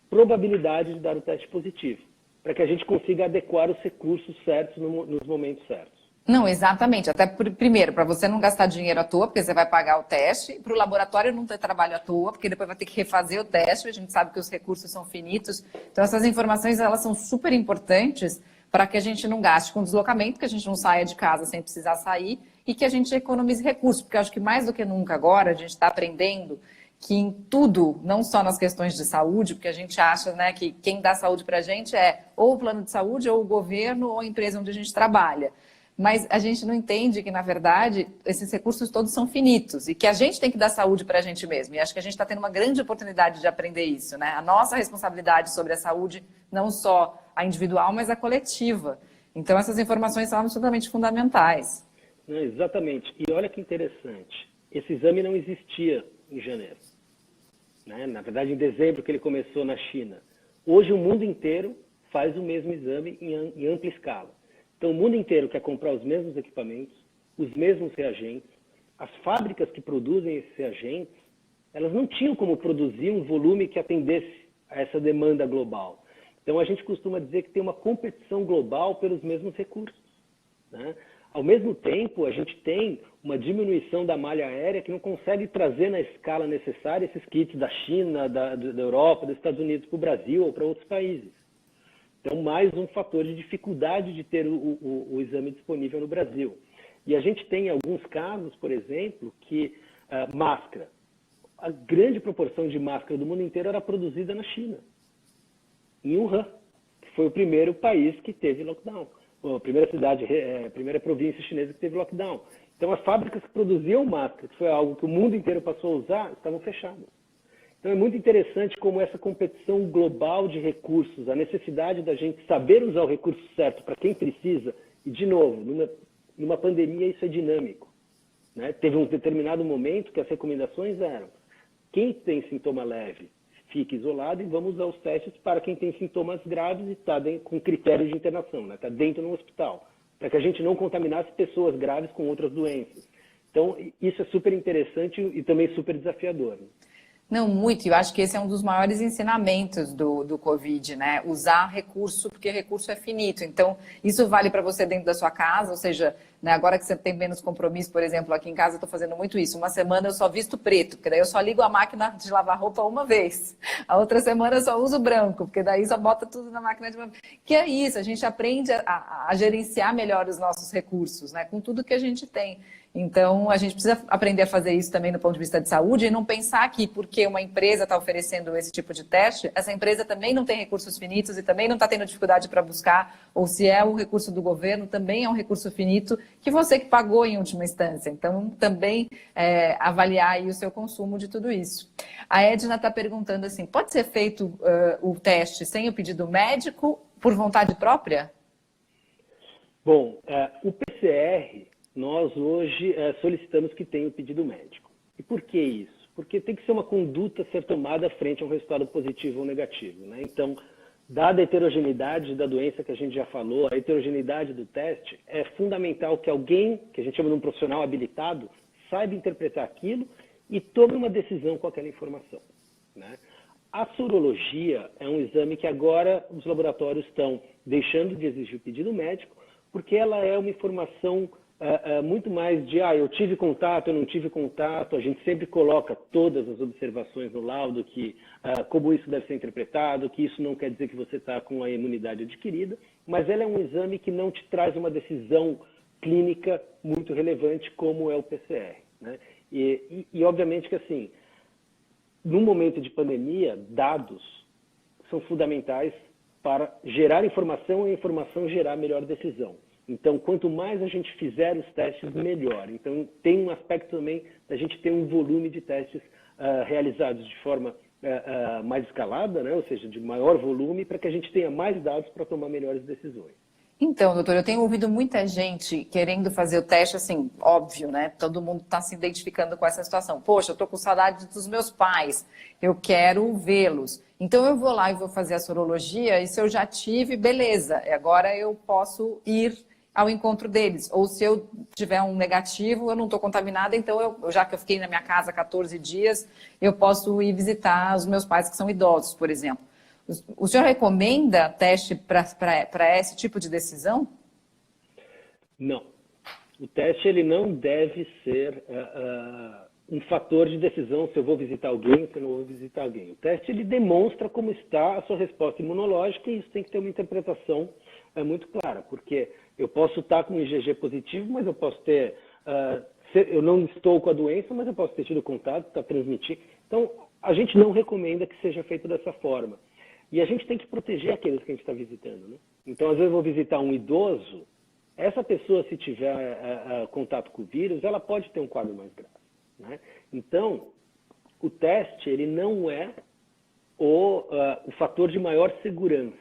probabilidade de dar o teste positivo, para que a gente consiga adequar os recursos certos nos momentos certos. Não, exatamente. Até primeiro, para você não gastar dinheiro à toa, porque você vai pagar o teste, para o laboratório não ter trabalho à toa, porque depois vai ter que refazer o teste, a gente sabe que os recursos são finitos. Então, essas informações, elas são super importantes para que a gente não gaste com deslocamento, que a gente não saia de casa sem precisar sair e que a gente economize recursos, porque eu acho que mais do que nunca agora a gente está aprendendo que em tudo, não só nas questões de saúde, porque a gente acha, né, que quem dá saúde para a gente é ou o plano de saúde, ou o governo, ou a empresa onde a gente trabalha. Mas a gente não entende que, na verdade, esses recursos todos são finitos e que a gente tem que dar saúde para a gente mesmo. E acho que a gente está tendo uma grande oportunidade de aprender isso, né? A nossa responsabilidade sobre a saúde, não só a individual, mas a coletiva. Então, essas informações são absolutamente fundamentais. Não, exatamente. E olha que interessante. Esse exame não existia em janeiro, né? Na verdade, em dezembro que ele começou na China. Hoje, o mundo inteiro faz o mesmo exame em ampla escala. Então, o mundo inteiro quer comprar os mesmos equipamentos, os mesmos reagentes. As fábricas que produzem esses reagentes, elas não tinham como produzir um volume que atendesse a essa demanda global. Então, a gente costuma dizer que tem uma competição global pelos mesmos recursos, né? Ao mesmo tempo, a gente tem uma diminuição da malha aérea que não consegue trazer na escala necessária esses kits da China, da Europa, dos Estados Unidos para o Brasil ou para outros países. Então, mais um fator de dificuldade de ter o exame disponível no Brasil. E a gente tem alguns casos, por exemplo, que máscara. A grande proporção de máscara do mundo inteiro era produzida na China, em Wuhan, que foi o primeiro país que teve lockdown. A primeira cidade, a primeira província chinesa que teve lockdown. Então, as fábricas que produziam máscara, que foi algo que o mundo inteiro passou a usar, estavam fechadas. Então, é muito interessante como essa competição global de recursos, a necessidade da gente saber usar o recurso certo para quem precisa, e, de novo, numa pandemia isso é dinâmico, né? Teve um determinado momento que as recomendações eram: quem tem sintoma leve, fique isolado e vamos usar os testes para quem tem sintomas graves e está com critério de internação, né? Está dentro do hospital, para que a gente não contaminasse pessoas graves com outras doenças. Então, isso é super interessante e também super desafiador, né? Não, muito. Eu acho que esse é um dos maiores ensinamentos do Covid, né? Usar recurso, porque recurso é finito. Então, isso vale para você dentro da sua casa, ou seja, né, agora que você tem menos compromisso, por exemplo, aqui em casa eu estou fazendo muito isso. Uma semana eu só visto preto, porque daí eu só ligo a máquina de lavar roupa uma vez. A outra semana eu só uso branco, porque daí só bota tudo na máquina de lavar. Que é isso, a gente aprende a gerenciar melhor os nossos recursos, né? Com tudo que a gente tem. Então, a gente precisa aprender a fazer isso também do ponto de vista de saúde e não pensar que porque uma empresa está oferecendo esse tipo de teste, essa empresa também não tem recursos finitos e também não está tendo dificuldade para buscar, ou se é o recurso do governo, também é um recurso finito que você que pagou em última instância. Então, também avaliar aí o seu consumo de tudo isso. A Edna está perguntando assim, pode ser feito o teste sem o pedido médico por vontade própria? Bom, o PCR... nós hoje solicitamos que tenha o pedido médico. E por que isso? Porque tem que ser uma conduta a ser tomada frente a um resultado positivo ou negativo, né? Então, dada a heterogeneidade da doença que a gente já falou, a heterogeneidade do teste, é fundamental que alguém, que a gente chama de um profissional habilitado, saiba interpretar aquilo e tome uma decisão com aquela informação, né? A sorologia é um exame que agora os laboratórios estão deixando de exigir o pedido médico, porque ela é uma informação muito mais de, eu tive contato, eu não tive contato, a gente sempre coloca todas as observações no laudo, que como isso deve ser interpretado, que isso não quer dizer que você está com a imunidade adquirida, mas ela é um exame que não te traz uma decisão clínica muito relevante como é o PCR, né? E obviamente que assim, num momento de pandemia, dados são fundamentais para gerar informação e a informação gerar melhor decisão. Então, quanto mais a gente fizer os testes, melhor. Então, tem um aspecto também da gente ter um volume de testes realizados de forma mais escalada, né? Ou seja, de maior volume, para que a gente tenha mais dados para tomar melhores decisões. Então, doutor, eu tenho ouvido muita gente querendo fazer o teste, assim, óbvio, né? Todo mundo está se identificando com essa situação. Poxa, eu estou com saudade dos meus pais, eu quero vê-los. Então, eu vou lá e vou fazer a sorologia, e se eu já tive, beleza, agora eu posso ir ao encontro deles. Ou se eu tiver um negativo, eu não estou contaminada, então, já que eu fiquei na minha casa 14 dias, eu posso ir visitar os meus pais que são idosos, por exemplo. O senhor recomenda teste para esse tipo de decisão? Não. O teste ele não deve ser um fator de decisão se eu vou visitar alguém ou se eu não vou visitar alguém. O teste ele demonstra como está a sua resposta imunológica e isso tem que ter uma interpretação muito clara, porque eu posso estar com um IgG positivo, mas eu posso ter... eu não estou com a doença, mas eu posso ter tido contato, transmitir. Então, a gente não recomenda que seja feito dessa forma. E a gente tem que proteger aqueles que a gente está visitando, né? Então, às vezes eu vou visitar um idoso, essa pessoa, se tiver contato com o vírus, ela pode ter um quadro mais grave, né? Então, o teste, ele não é o fator de maior segurança.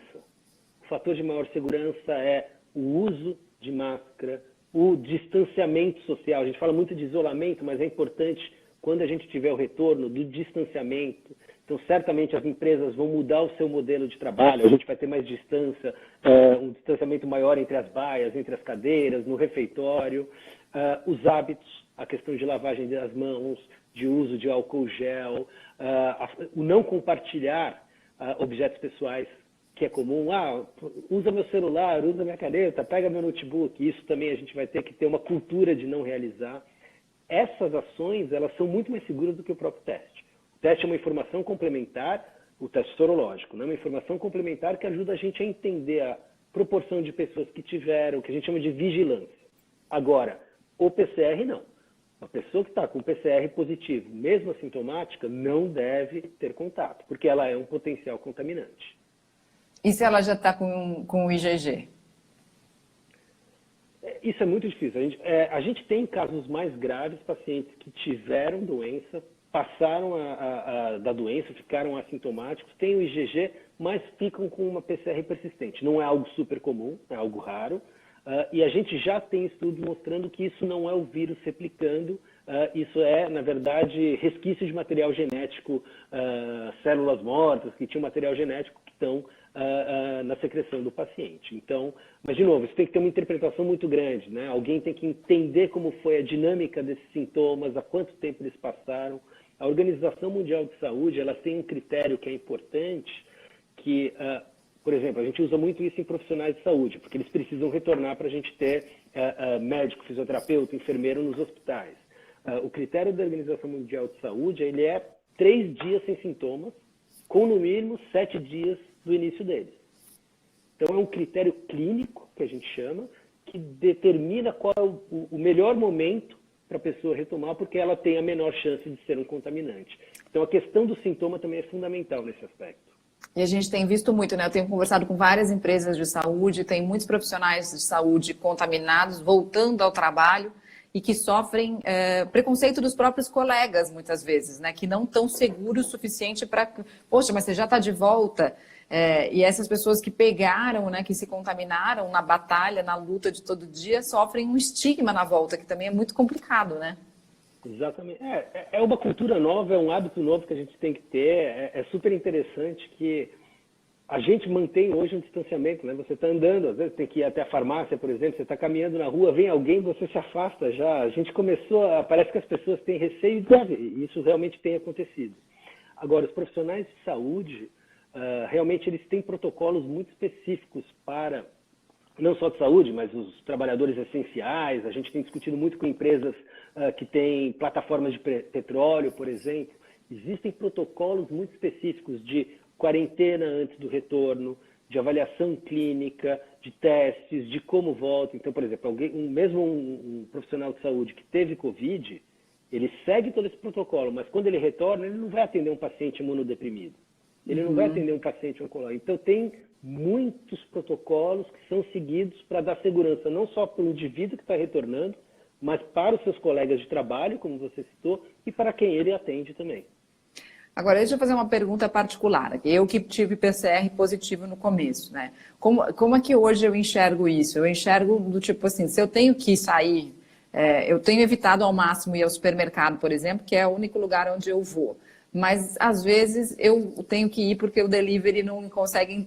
O fator de maior segurança é o uso de máscara, o distanciamento social. A gente fala muito de isolamento, mas é importante, quando a gente tiver o retorno do distanciamento. Então, certamente as empresas vão mudar o seu modelo de trabalho, a gente vai ter mais distância, um distanciamento maior entre as baias, entre as cadeiras, no refeitório, os hábitos, a questão de lavagem das mãos, de uso de álcool gel, o não compartilhar objetos pessoais que é comum, usa meu celular, usa minha caneta, pega meu notebook, isso também a gente vai ter que ter uma cultura de não realizar. Essas ações, elas são muito mais seguras do que o próprio teste. O teste é uma informação complementar, o teste sorológico, né? Uma informação complementar que ajuda a gente a entender a proporção de pessoas que tiveram, que a gente chama de vigilância. Agora, o PCR não. A pessoa que está com PCR positivo, mesmo assintomática, não deve ter contato, porque ela é um potencial contaminante. E se ela já está com o IgG? Isso é muito difícil. A gente tem casos mais graves, pacientes que tiveram doença, passaram da doença, ficaram assintomáticos, têm o IgG, mas ficam com uma PCR persistente. Não é algo super comum, é algo raro. E a gente já tem estudos mostrando que isso não é o vírus replicando, isso é, na verdade, resquício de material genético, células mortas que tinham material genético que estão na secreção do paciente. Então, mas de novo, isso tem que ter uma interpretação muito grande, né? Alguém tem que entender como foi a dinâmica desses sintomas, há quanto tempo eles passaram. A Organização Mundial de Saúde, ela tem um critério que é importante, que, por exemplo, a gente usa muito isso em profissionais de saúde, porque eles precisam retornar para a gente ter médico, fisioterapeuta, enfermeiro nos hospitais. O critério da Organização Mundial de Saúde, ele é 3 dias sem sintomas, com no mínimo 7 dias do início deles. Então é um critério clínico, que a gente chama, que determina qual é o melhor momento para a pessoa retomar, porque ela tem a menor chance de ser um contaminante. Então a questão do sintoma também é fundamental nesse aspecto. E a gente tem visto muito, né? Eu tenho conversado com várias empresas de saúde, tem muitos profissionais de saúde contaminados, voltando ao trabalho e que sofrem preconceito dos próprios colegas, muitas vezes, né? Que não estão seguros o suficiente para... Poxa, mas você já está de volta. E essas pessoas que pegaram, né, que se contaminaram na batalha, na luta de todo dia, sofrem um estigma na volta, que também é muito complicado, né? Exatamente. É uma cultura nova, é um hábito novo que a gente tem que ter. É super interessante que a gente mantém hoje um distanciamento, né? Você está andando, às vezes tem que ir até a farmácia, por exemplo, você está caminhando na rua, vem alguém, você se afasta já. A gente parece que as pessoas têm receio, e isso realmente tem acontecido. Agora, os profissionais de saúde, realmente eles têm protocolos muito específicos para, não só de saúde, mas os trabalhadores essenciais. A gente tem discutido muito com empresas que têm plataformas de petróleo, por exemplo. Existem protocolos muito específicos de quarentena antes do retorno, de avaliação clínica, de testes, de como volta. Então, por exemplo, mesmo um profissional de saúde que teve Covid, ele segue todo esse protocolo, mas quando ele retorna, ele não vai atender um paciente imunodeprimido. Ele não vai atender um paciente oncológico. Então, tem muitos protocolos que são seguidos para dar segurança não só para o indivíduo que está retornando, mas para os seus colegas de trabalho, como você citou, e para quem ele atende também. Agora, deixa eu fazer uma pergunta particular. Eu que tive PCR positivo no começo, né? Como é que hoje eu enxergo isso? Eu enxergo do tipo assim, se eu tenho que sair, eu tenho evitado ao máximo ir ao supermercado, por exemplo, que é o único lugar onde eu vou. Mas, às vezes, eu tenho que ir porque o delivery não consegue...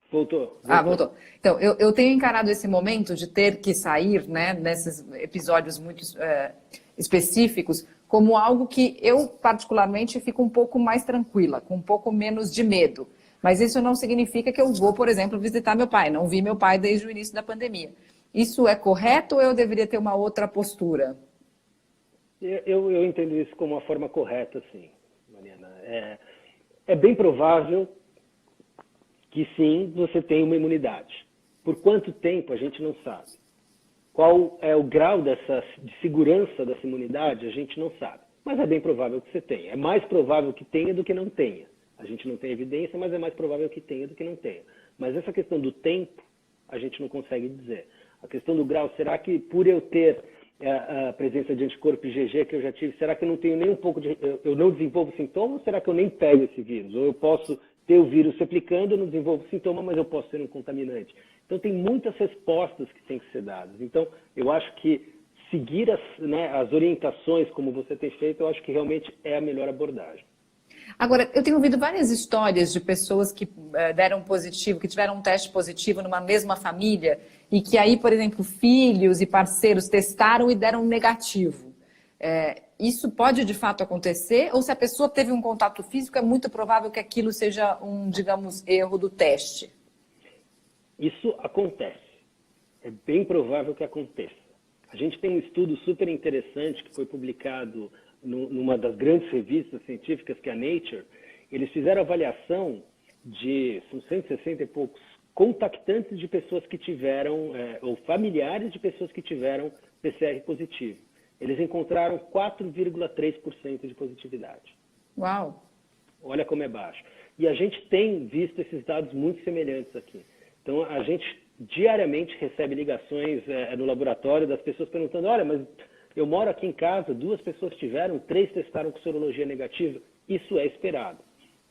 Voltou. Voltou. Então, eu tenho encarado esse momento de ter que sair, né, nesses episódios muito específicos, como algo que eu, particularmente, fico um pouco mais tranquila, com um pouco menos de medo. Mas isso não significa que eu vou, por exemplo, visitar meu pai. Não vi meu pai desde o início da pandemia. Isso é correto ou eu deveria ter uma outra postura? Eu entendo isso como uma forma correta, sim, Mariana. É bem provável que sim, você tem uma imunidade. Por quanto tempo, a gente não sabe. Qual é o grau de segurança dessa imunidade, a gente não sabe. Mas é bem provável que você tenha. É mais provável que tenha do que não tenha. A gente não tem evidência, mas é mais provável que tenha do que não tenha. Mas essa questão do tempo, a gente não consegue dizer. A questão do grau, será que por eu ter a presença de anticorpo IgG que eu já tive, será que eu não tenho nem um pouco de... Eu não desenvolvo sintomas ou será que eu nem pego esse vírus? Ou eu posso ter o vírus replicando, eu não desenvolvo sintoma, mas eu posso ser um contaminante. Então, tem muitas respostas que têm que ser dadas. Então, eu acho que seguir as orientações como você tem feito, eu acho que realmente é a melhor abordagem. Agora, eu tenho ouvido várias histórias de pessoas que deram positivo, que tiveram um teste positivo numa mesma família e que aí, por exemplo, filhos e parceiros testaram e deram negativo. Isso pode de fato acontecer? Ou se a pessoa teve um contato físico, é muito provável que aquilo seja um, digamos, erro do teste? Isso acontece. É bem provável que aconteça. A gente tem um estudo super interessante que foi publicado numa das grandes revistas científicas, que é a Nature. Eles fizeram avaliação de, são 160 e poucos, contactantes de pessoas que tiveram, ou familiares de pessoas que tiveram PCR positivo. Eles encontraram 4,3% de positividade. Uau! Olha como é baixo. E a gente tem visto esses dados muito semelhantes aqui. Então, a gente diariamente recebe ligações no laboratório das pessoas perguntando, olha, mas eu moro aqui em casa, 2 pessoas tiveram, 3 testaram com sorologia negativa. Isso é esperado.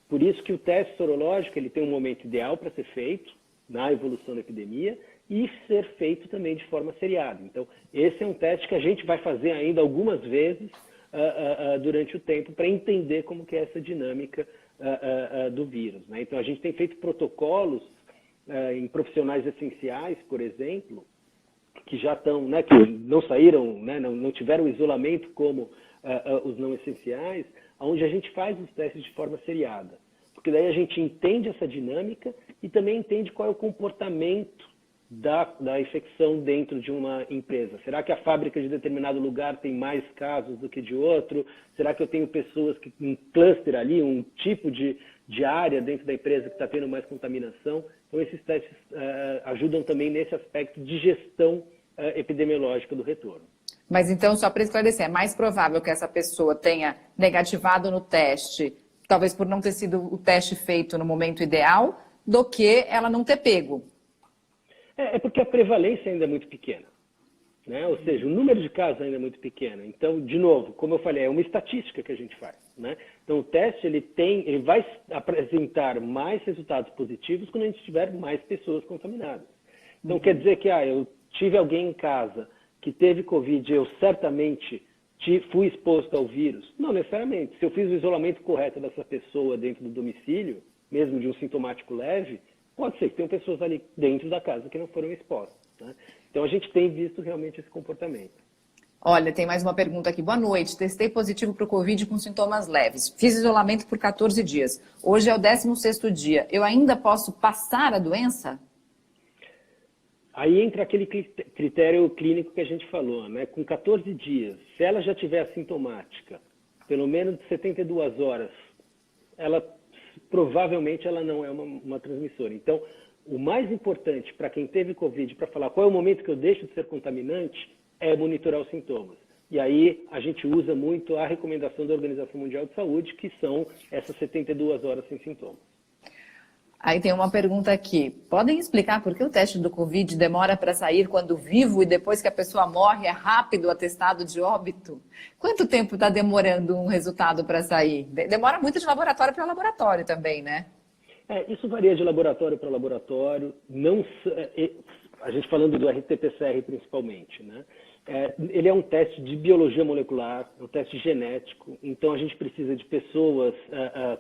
Por isso que o teste sorológico ele tem um momento ideal para ser feito na evolução da epidemia e ser feito também de forma seriada. Então, esse é um teste que a gente vai fazer ainda algumas vezes durante o tempo para entender como que é essa dinâmica do vírus, né? Então, a gente tem feito protocolos em profissionais essenciais, por exemplo, que já estão, né, que não saíram, né, não tiveram isolamento como os não essenciais, onde a gente faz os testes de forma seriada. Porque daí a gente entende essa dinâmica e também entende qual é o comportamento da infecção dentro de uma empresa. Será que a fábrica de determinado lugar tem mais casos do que de outro? Será que eu tenho pessoas que um cluster ali, um tipo de área dentro da empresa que está tendo mais contaminação? Então, esses testes ajudam também nesse aspecto de gestão epidemiológica do retorno. Mas então, só para esclarecer, é mais provável que essa pessoa tenha negativado no teste, talvez por não ter sido o teste feito no momento ideal, do que ela não ter pego. É porque a prevalência ainda é muito pequena, né? Ou seja, o número de casos ainda é muito pequeno. Então, de novo, como eu falei, é uma estatística que a gente faz, né? Então, o teste ele vai apresentar mais resultados positivos quando a gente tiver mais pessoas contaminadas. Então, quer dizer que eu tive alguém em casa que teve Covid, eu certamente fui exposto ao vírus? Não necessariamente. Se eu fiz o isolamento correto dessa pessoa dentro do domicílio, mesmo de um sintomático leve, pode ser que tenham pessoas ali dentro da casa que não foram expostas, né? Então, a gente tem visto realmente esse comportamento. Olha, tem mais uma pergunta aqui. Boa noite. Testei positivo para o Covid com sintomas leves. Fiz isolamento por 14 dias. Hoje é o 16º dia. Eu ainda posso passar a doença? Aí entra aquele critério clínico que a gente falou, né? Com 14 dias, se ela já tiver assintomática, pelo menos de 72 horas, provavelmente ela não é uma transmissora. Então, o mais importante para quem teve Covid, para falar qual é o momento que eu deixo de ser contaminante, é monitorar os sintomas. E aí a gente usa muito a recomendação da Organização Mundial de Saúde, que são essas 72 horas sem sintomas. Aí tem uma pergunta aqui. Podem explicar por que o teste do Covid demora para sair quando vivo e depois que a pessoa morre é rápido o atestado de óbito? Quanto tempo está demorando um resultado para sair? Demora muito de laboratório para laboratório também, né? Isso varia de laboratório para laboratório. A gente falando do RT-PCR principalmente, né? Ele é um teste de biologia molecular, é um teste genético. Então a gente precisa de pessoas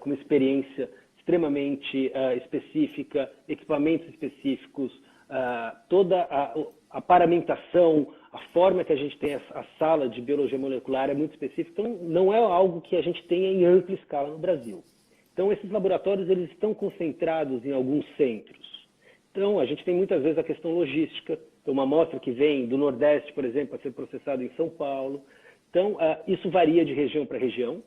com experiência extremamente específica, equipamentos específicos, toda a paramentação, a forma que a gente tem a sala de biologia molecular é muito específica, então não é algo que a gente tenha em ampla escala no Brasil. Então esses laboratórios eles estão concentrados em alguns centros. Então a gente tem muitas vezes a questão logística, então, uma amostra que vem do Nordeste, por exemplo, a ser processada em São Paulo. Então isso varia de região para região,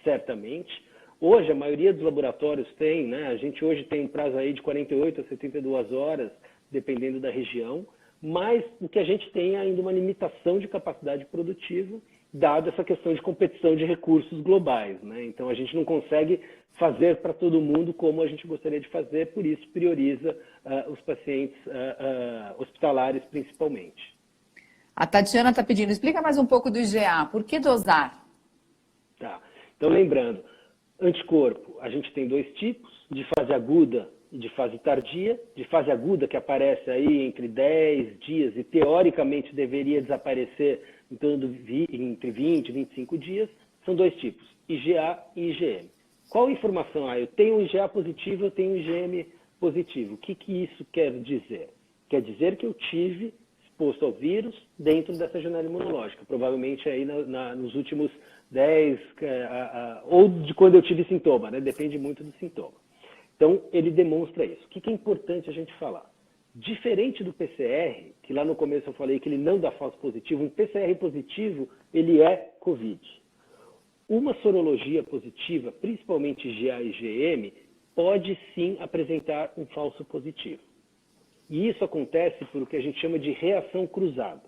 certamente. Hoje, a maioria dos laboratórios tem, né? A gente hoje tem um prazo aí de 48 a 72 horas, dependendo da região, mas o que a gente tem é ainda uma limitação de capacidade produtiva, dada essa questão de competição de recursos globais, né? Então, a gente não consegue fazer para todo mundo como a gente gostaria de fazer, por isso prioriza os pacientes hospitalares principalmente. A Tatiana está pedindo, explica mais um pouco do IgA, por que dosar? Tá, então lembrando, anticorpo, a gente tem 2 tipos, de fase aguda e de fase tardia. De fase aguda, que aparece aí entre 10 dias e teoricamente deveria desaparecer entre 20 e 25 dias, são 2 tipos, IgA e IgM. Qual informação? Eu tenho um IgA positivo, eu tenho um IgM positivo. O que isso quer dizer? Quer dizer que eu tive exposto ao vírus dentro dessa janela imunológica, provavelmente aí nos últimos 10, ou de quando eu tive sintoma, né? Depende muito do sintoma. Então, ele demonstra isso. O que é importante a gente falar? Diferente do PCR, que lá no começo eu falei que ele não dá falso positivo, um PCR positivo, ele é COVID. Uma sorologia positiva, principalmente IgA e IgM, pode sim apresentar um falso positivo. E isso acontece por o que a gente chama de reação cruzada.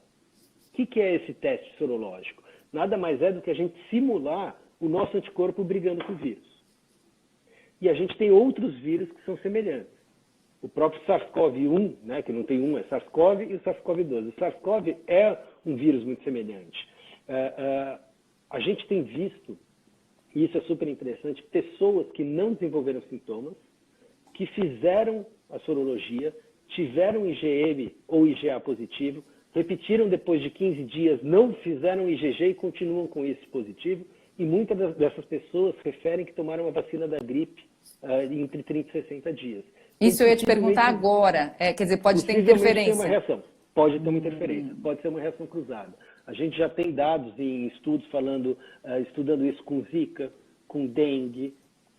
O que é esse teste sorológico? Nada mais é do que a gente simular o nosso anticorpo brigando com o vírus. E a gente tem outros vírus que são semelhantes. O próprio SARS-CoV-1, né, que não tem um, é SARS-CoV e o SARS-CoV-2. O SARS-CoV é um vírus muito semelhante. A gente tem visto, e isso é super interessante, pessoas que não desenvolveram sintomas, que fizeram a sorologia, tiveram IgM ou IgA positivo, repetiram depois de 15 dias, não fizeram IgG e continuam com esse positivo, e muitas dessas pessoas referem que tomaram a vacina da gripe entre 30 e 60 dias. Isso eu ia te perguntar agora. Quer dizer, pode ter interferência. Uma reação. Pode ter uma interferência, pode ser uma reação cruzada. A gente já tem dados em estudos estudando isso com Zika, com dengue,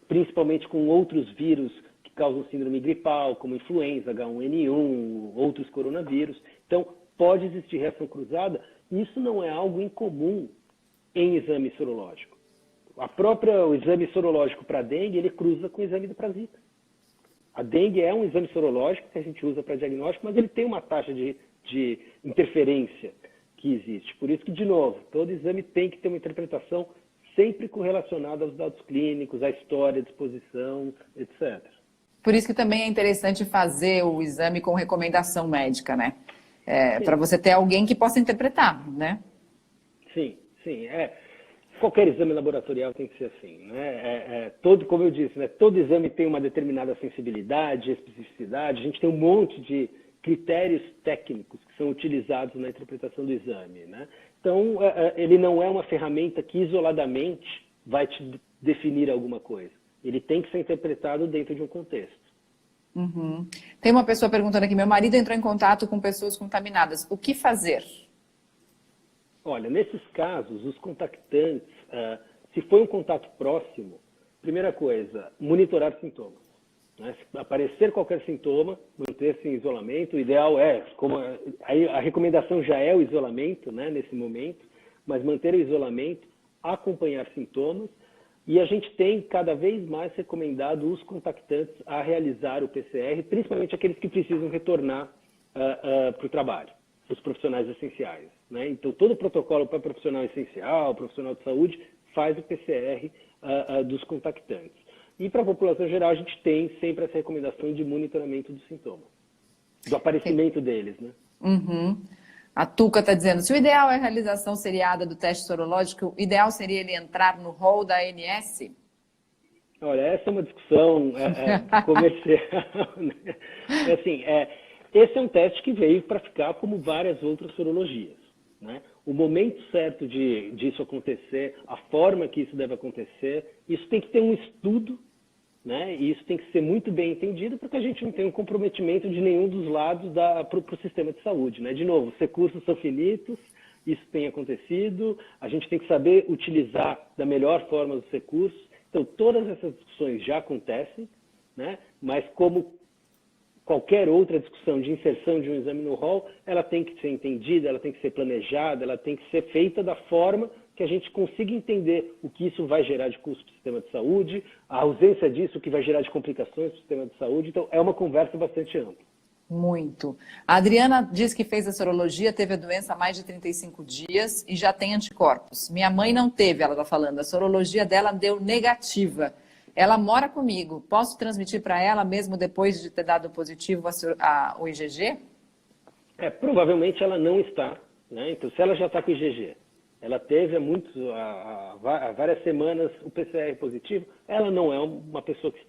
principalmente com outros vírus que causam síndrome gripal, como influenza, H1N1, outros coronavírus. Então, pode existir reação cruzada. Isso não é algo incomum em exame sorológico. O exame sorológico para dengue, ele cruza com o exame para Zika. A dengue é um exame sorológico que a gente usa para diagnóstico, mas ele tem uma taxa de interferência que existe. Por isso que, de novo, todo exame tem que ter uma interpretação sempre correlacionada aos dados clínicos, à história, à disposição, etc. Por isso que também é interessante fazer o exame com recomendação médica, né? Para você ter alguém que possa interpretar, né? Sim. Qualquer exame laboratorial tem que ser assim, né? Como eu disse, né? Todo exame tem uma determinada sensibilidade, especificidade. A gente tem um monte de critérios técnicos que são utilizados na interpretação do exame, né? Então, ele não é uma ferramenta que isoladamente vai te definir alguma coisa. Ele tem que ser interpretado dentro de um contexto. Uhum. Tem uma pessoa perguntando aqui, meu marido entrou em contato com pessoas contaminadas. O que fazer? Olha, nesses casos, os contactantes, se for um contato próximo, primeira coisa, monitorar sintomas. Né? Se aparecer qualquer sintoma, manter-se em isolamento. O ideal aí a recomendação já é o isolamento, né, nesse momento, mas manter o isolamento, acompanhar sintomas. E a gente tem cada vez mais recomendado os contactantes a realizar o PCR, principalmente aqueles que precisam retornar para o trabalho, os profissionais essenciais. Né? Então, todo o protocolo para profissional essencial, profissional de saúde, faz o PCR dos contactantes. E para a população geral, a gente tem sempre essa recomendação de monitoramento dos sintomas, do aparecimento deles. Né? Uhum. A Tuca está dizendo, se o ideal é a realização seriada do teste sorológico, o ideal seria ele entrar no rol da ANS? Olha, essa é uma discussão comercial. Né? Assim, esse é um teste que veio para ficar como várias outras sorologias. Né? O momento certo disso acontecer, a forma que isso deve acontecer, isso tem que ter um estudo, né? E isso tem que ser muito bem entendido para que a gente não tenha um comprometimento de nenhum dos lados para o sistema de saúde. Né? De novo, os recursos são finitos, isso tem acontecido, a gente tem que saber utilizar da melhor forma os recursos. Então, todas essas discussões já acontecem, né? Mas como qualquer outra discussão de inserção de um exame no rol, ela tem que ser entendida, ela tem que ser planejada, ela tem que ser feita da forma que a gente consiga entender o que isso vai gerar de custo para o sistema de saúde, a ausência disso, o que vai gerar de complicações para o sistema de saúde. Então, é uma conversa bastante ampla. Muito. A Adriana diz que fez a sorologia, teve a doença há mais de 35 dias e já tem anticorpos. Minha mãe não teve, ela está falando. A sorologia dela deu negativa. Ela mora comigo. Posso transmitir para ela, mesmo depois de ter dado positivo o IgG? Provavelmente ela não está. Né? Então, se ela já está com IgG, ela teve há várias semanas o PCR positivo, ela não é uma pessoa que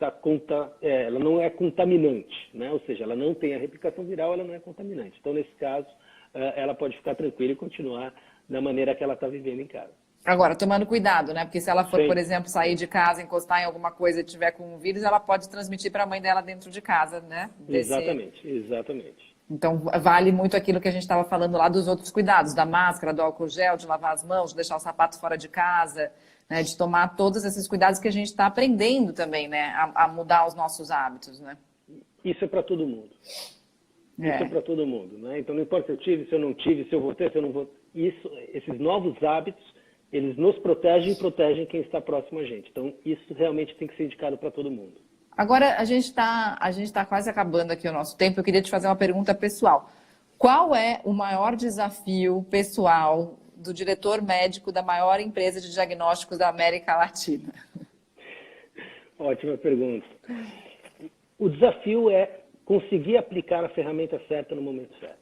ela não é contaminante. Né? Ou seja, ela não tem a replicação viral, ela não é contaminante. Então, nesse caso, ela pode ficar tranquila e continuar da maneira que ela está vivendo em casa. Agora, tomando cuidado, né? Porque se ela for, Sim. por exemplo, sair de casa, encostar em alguma coisa e tiver com um vírus, ela pode transmitir para a mãe dela dentro de casa, né? Exatamente. Então, vale muito aquilo que a gente estava falando lá dos outros cuidados, da máscara, do álcool gel, de lavar as mãos, de deixar o sapato fora de casa, né? De tomar todos esses cuidados que a gente está aprendendo também, né? A mudar os nossos hábitos, né? Isso é para todo mundo. Isso é É. para todo mundo, né? Então, não importa se eu tive, se eu não tive, se eu vou ter, se eu não vou. Esses novos hábitos, eles nos protegem e protegem quem está próximo a gente. Então, isso realmente tem que ser indicado para todo mundo. Agora, a gente tá quase acabando aqui o nosso tempo. Eu queria te fazer uma pergunta pessoal. Qual é o maior desafio pessoal do diretor médico da maior empresa de diagnósticos da América Latina? Ótima pergunta. O desafio é conseguir aplicar a ferramenta certa no momento certo.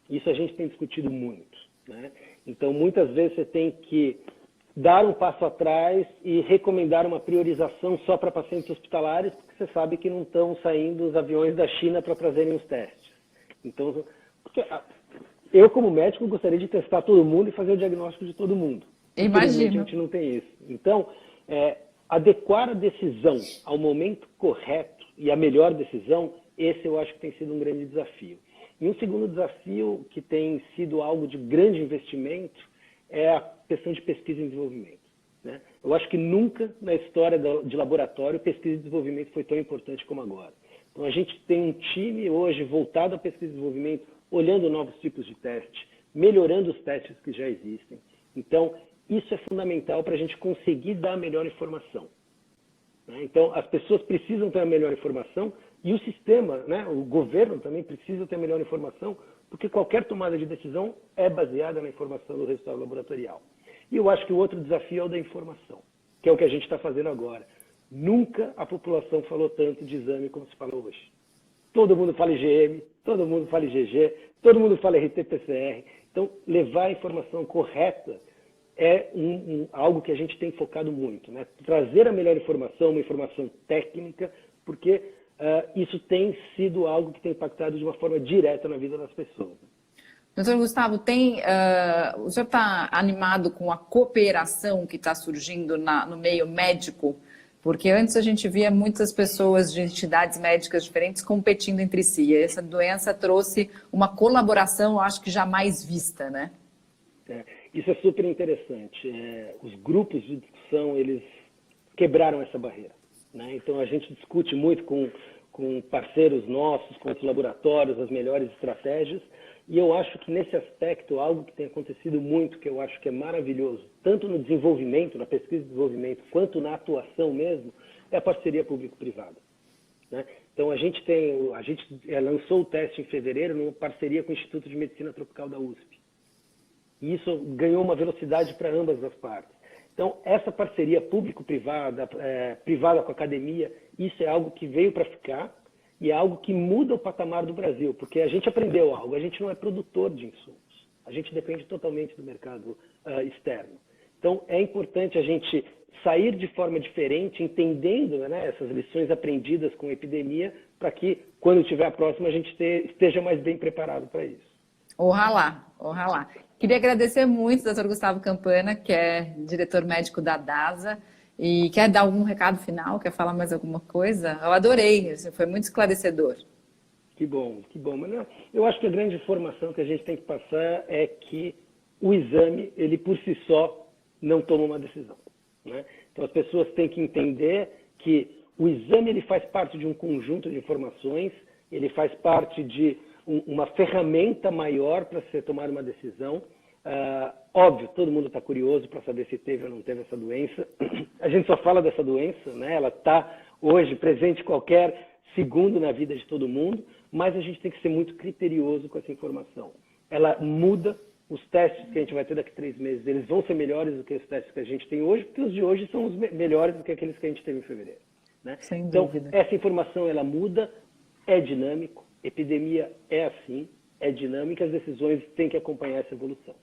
Isso a gente tem discutido muito, né? Então, muitas vezes você tem que dar um passo atrás e recomendar uma priorização só para pacientes hospitalares, porque você sabe que não estão saindo os aviões da China para trazerem os testes. Então, porque eu, como médico, gostaria de testar todo mundo e fazer o diagnóstico de todo mundo. Infelizmente, a gente não tem isso. Então, adequar a decisão ao momento correto e a melhor decisão, esse eu acho que tem sido um grande desafio. E um segundo desafio que tem sido algo de grande investimento é a questão de pesquisa e desenvolvimento, né? Eu acho que nunca na história de laboratório pesquisa e desenvolvimento foi tão importante como agora. Então a gente tem um time hoje voltado à pesquisa e desenvolvimento, olhando novos tipos de teste, melhorando os testes que já existem. Então isso é fundamental para a gente conseguir dar a melhor informação, né? Então as pessoas precisam ter a melhor informação e o sistema, né, o governo também precisa ter a melhor informação, porque qualquer tomada de decisão é baseada na informação do resultado laboratorial. E eu acho que o outro desafio é o da informação, que é o que a gente está fazendo agora. Nunca a população falou tanto de exame como se fala hoje. Todo mundo fala IgM, todo mundo fala IgG, todo mundo fala RT-PCR. Então, levar a informação correta é algo que a gente tem focado muito, né? Trazer a melhor informação, uma informação técnica, porque isso tem sido algo que tem impactado de uma forma direta na vida das pessoas. Doutor Gustavo, o senhor está animado com a cooperação que está surgindo no meio médico? Porque antes a gente via muitas pessoas de entidades médicas diferentes competindo entre si. E essa doença trouxe uma colaboração, eu acho que jamais vista, né? Isso é super interessante. Os grupos de discussão, eles quebraram essa barreira, né? Então a gente discute muito com parceiros nossos, com os laboratórios, as melhores estratégias. E eu acho que nesse aspecto, algo que tem acontecido muito, que eu acho que é maravilhoso, tanto no desenvolvimento, na pesquisa e desenvolvimento, quanto na atuação mesmo, é a parceria público-privada, né? Então a gente lançou o teste em fevereiro numa parceria com o Instituto de Medicina Tropical da USP. E isso ganhou uma velocidade para ambas as partes. Então, essa parceria público-privada, privada com a academia, isso é algo que veio para ficar e é algo que muda o patamar do Brasil, porque a gente aprendeu algo, a gente não é produtor de insumos, a gente depende totalmente do mercado externo. Então, é importante a gente sair de forma diferente, entendendo, né, essas lições aprendidas com a epidemia, para que, quando tiver a próxima, a gente esteja mais bem preparado para isso. Oxalá, oxalá. Queria agradecer muito ao Dr. Gustavo Campana, que é diretor médico da DASA, e quer dar algum recado final, quer falar mais alguma coisa? Eu adorei, foi muito esclarecedor. Que bom, que bom. Mas eu acho que a grande informação que a gente tem que passar é que o exame, ele por si só, não toma uma decisão, né? Então as pessoas têm que entender que o exame ele faz parte de um conjunto de informações, ele faz parte de uma ferramenta maior para se tomar uma decisão. Óbvio, todo mundo está curioso para saber se teve ou não teve essa doença. A gente só fala dessa doença, né? Ela está hoje presente qualquer segundo na vida de todo mundo, mas a gente tem que ser muito criterioso com essa informação. Ela muda, os testes que a gente vai ter daqui a 3 meses, eles vão ser melhores do que os testes que a gente tem hoje, porque os de hoje são os melhores do que aqueles que a gente teve em fevereiro, né? Sem então, dúvida. Essa informação, ela muda, é dinâmico, epidemia é assim, é dinâmica, as decisões têm que acompanhar essa evolução.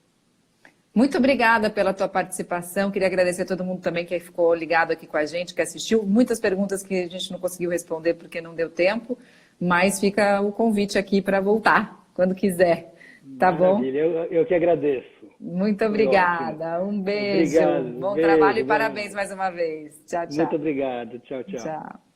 Muito obrigada pela tua participação. Queria agradecer a todo mundo também que ficou ligado aqui com a gente, que assistiu. Muitas perguntas que a gente não conseguiu responder porque não deu tempo, mas fica o convite aqui para voltar, quando quiser. Tá bom? Maravilha, eu que agradeço. Muito Foi ótimo. obrigada. Um beijo. Obrigado. Bom Beijo, trabalho e bom. parabéns mais uma vez. Tchau, Muito tchau. obrigado. Tchau, tchau. Tchau.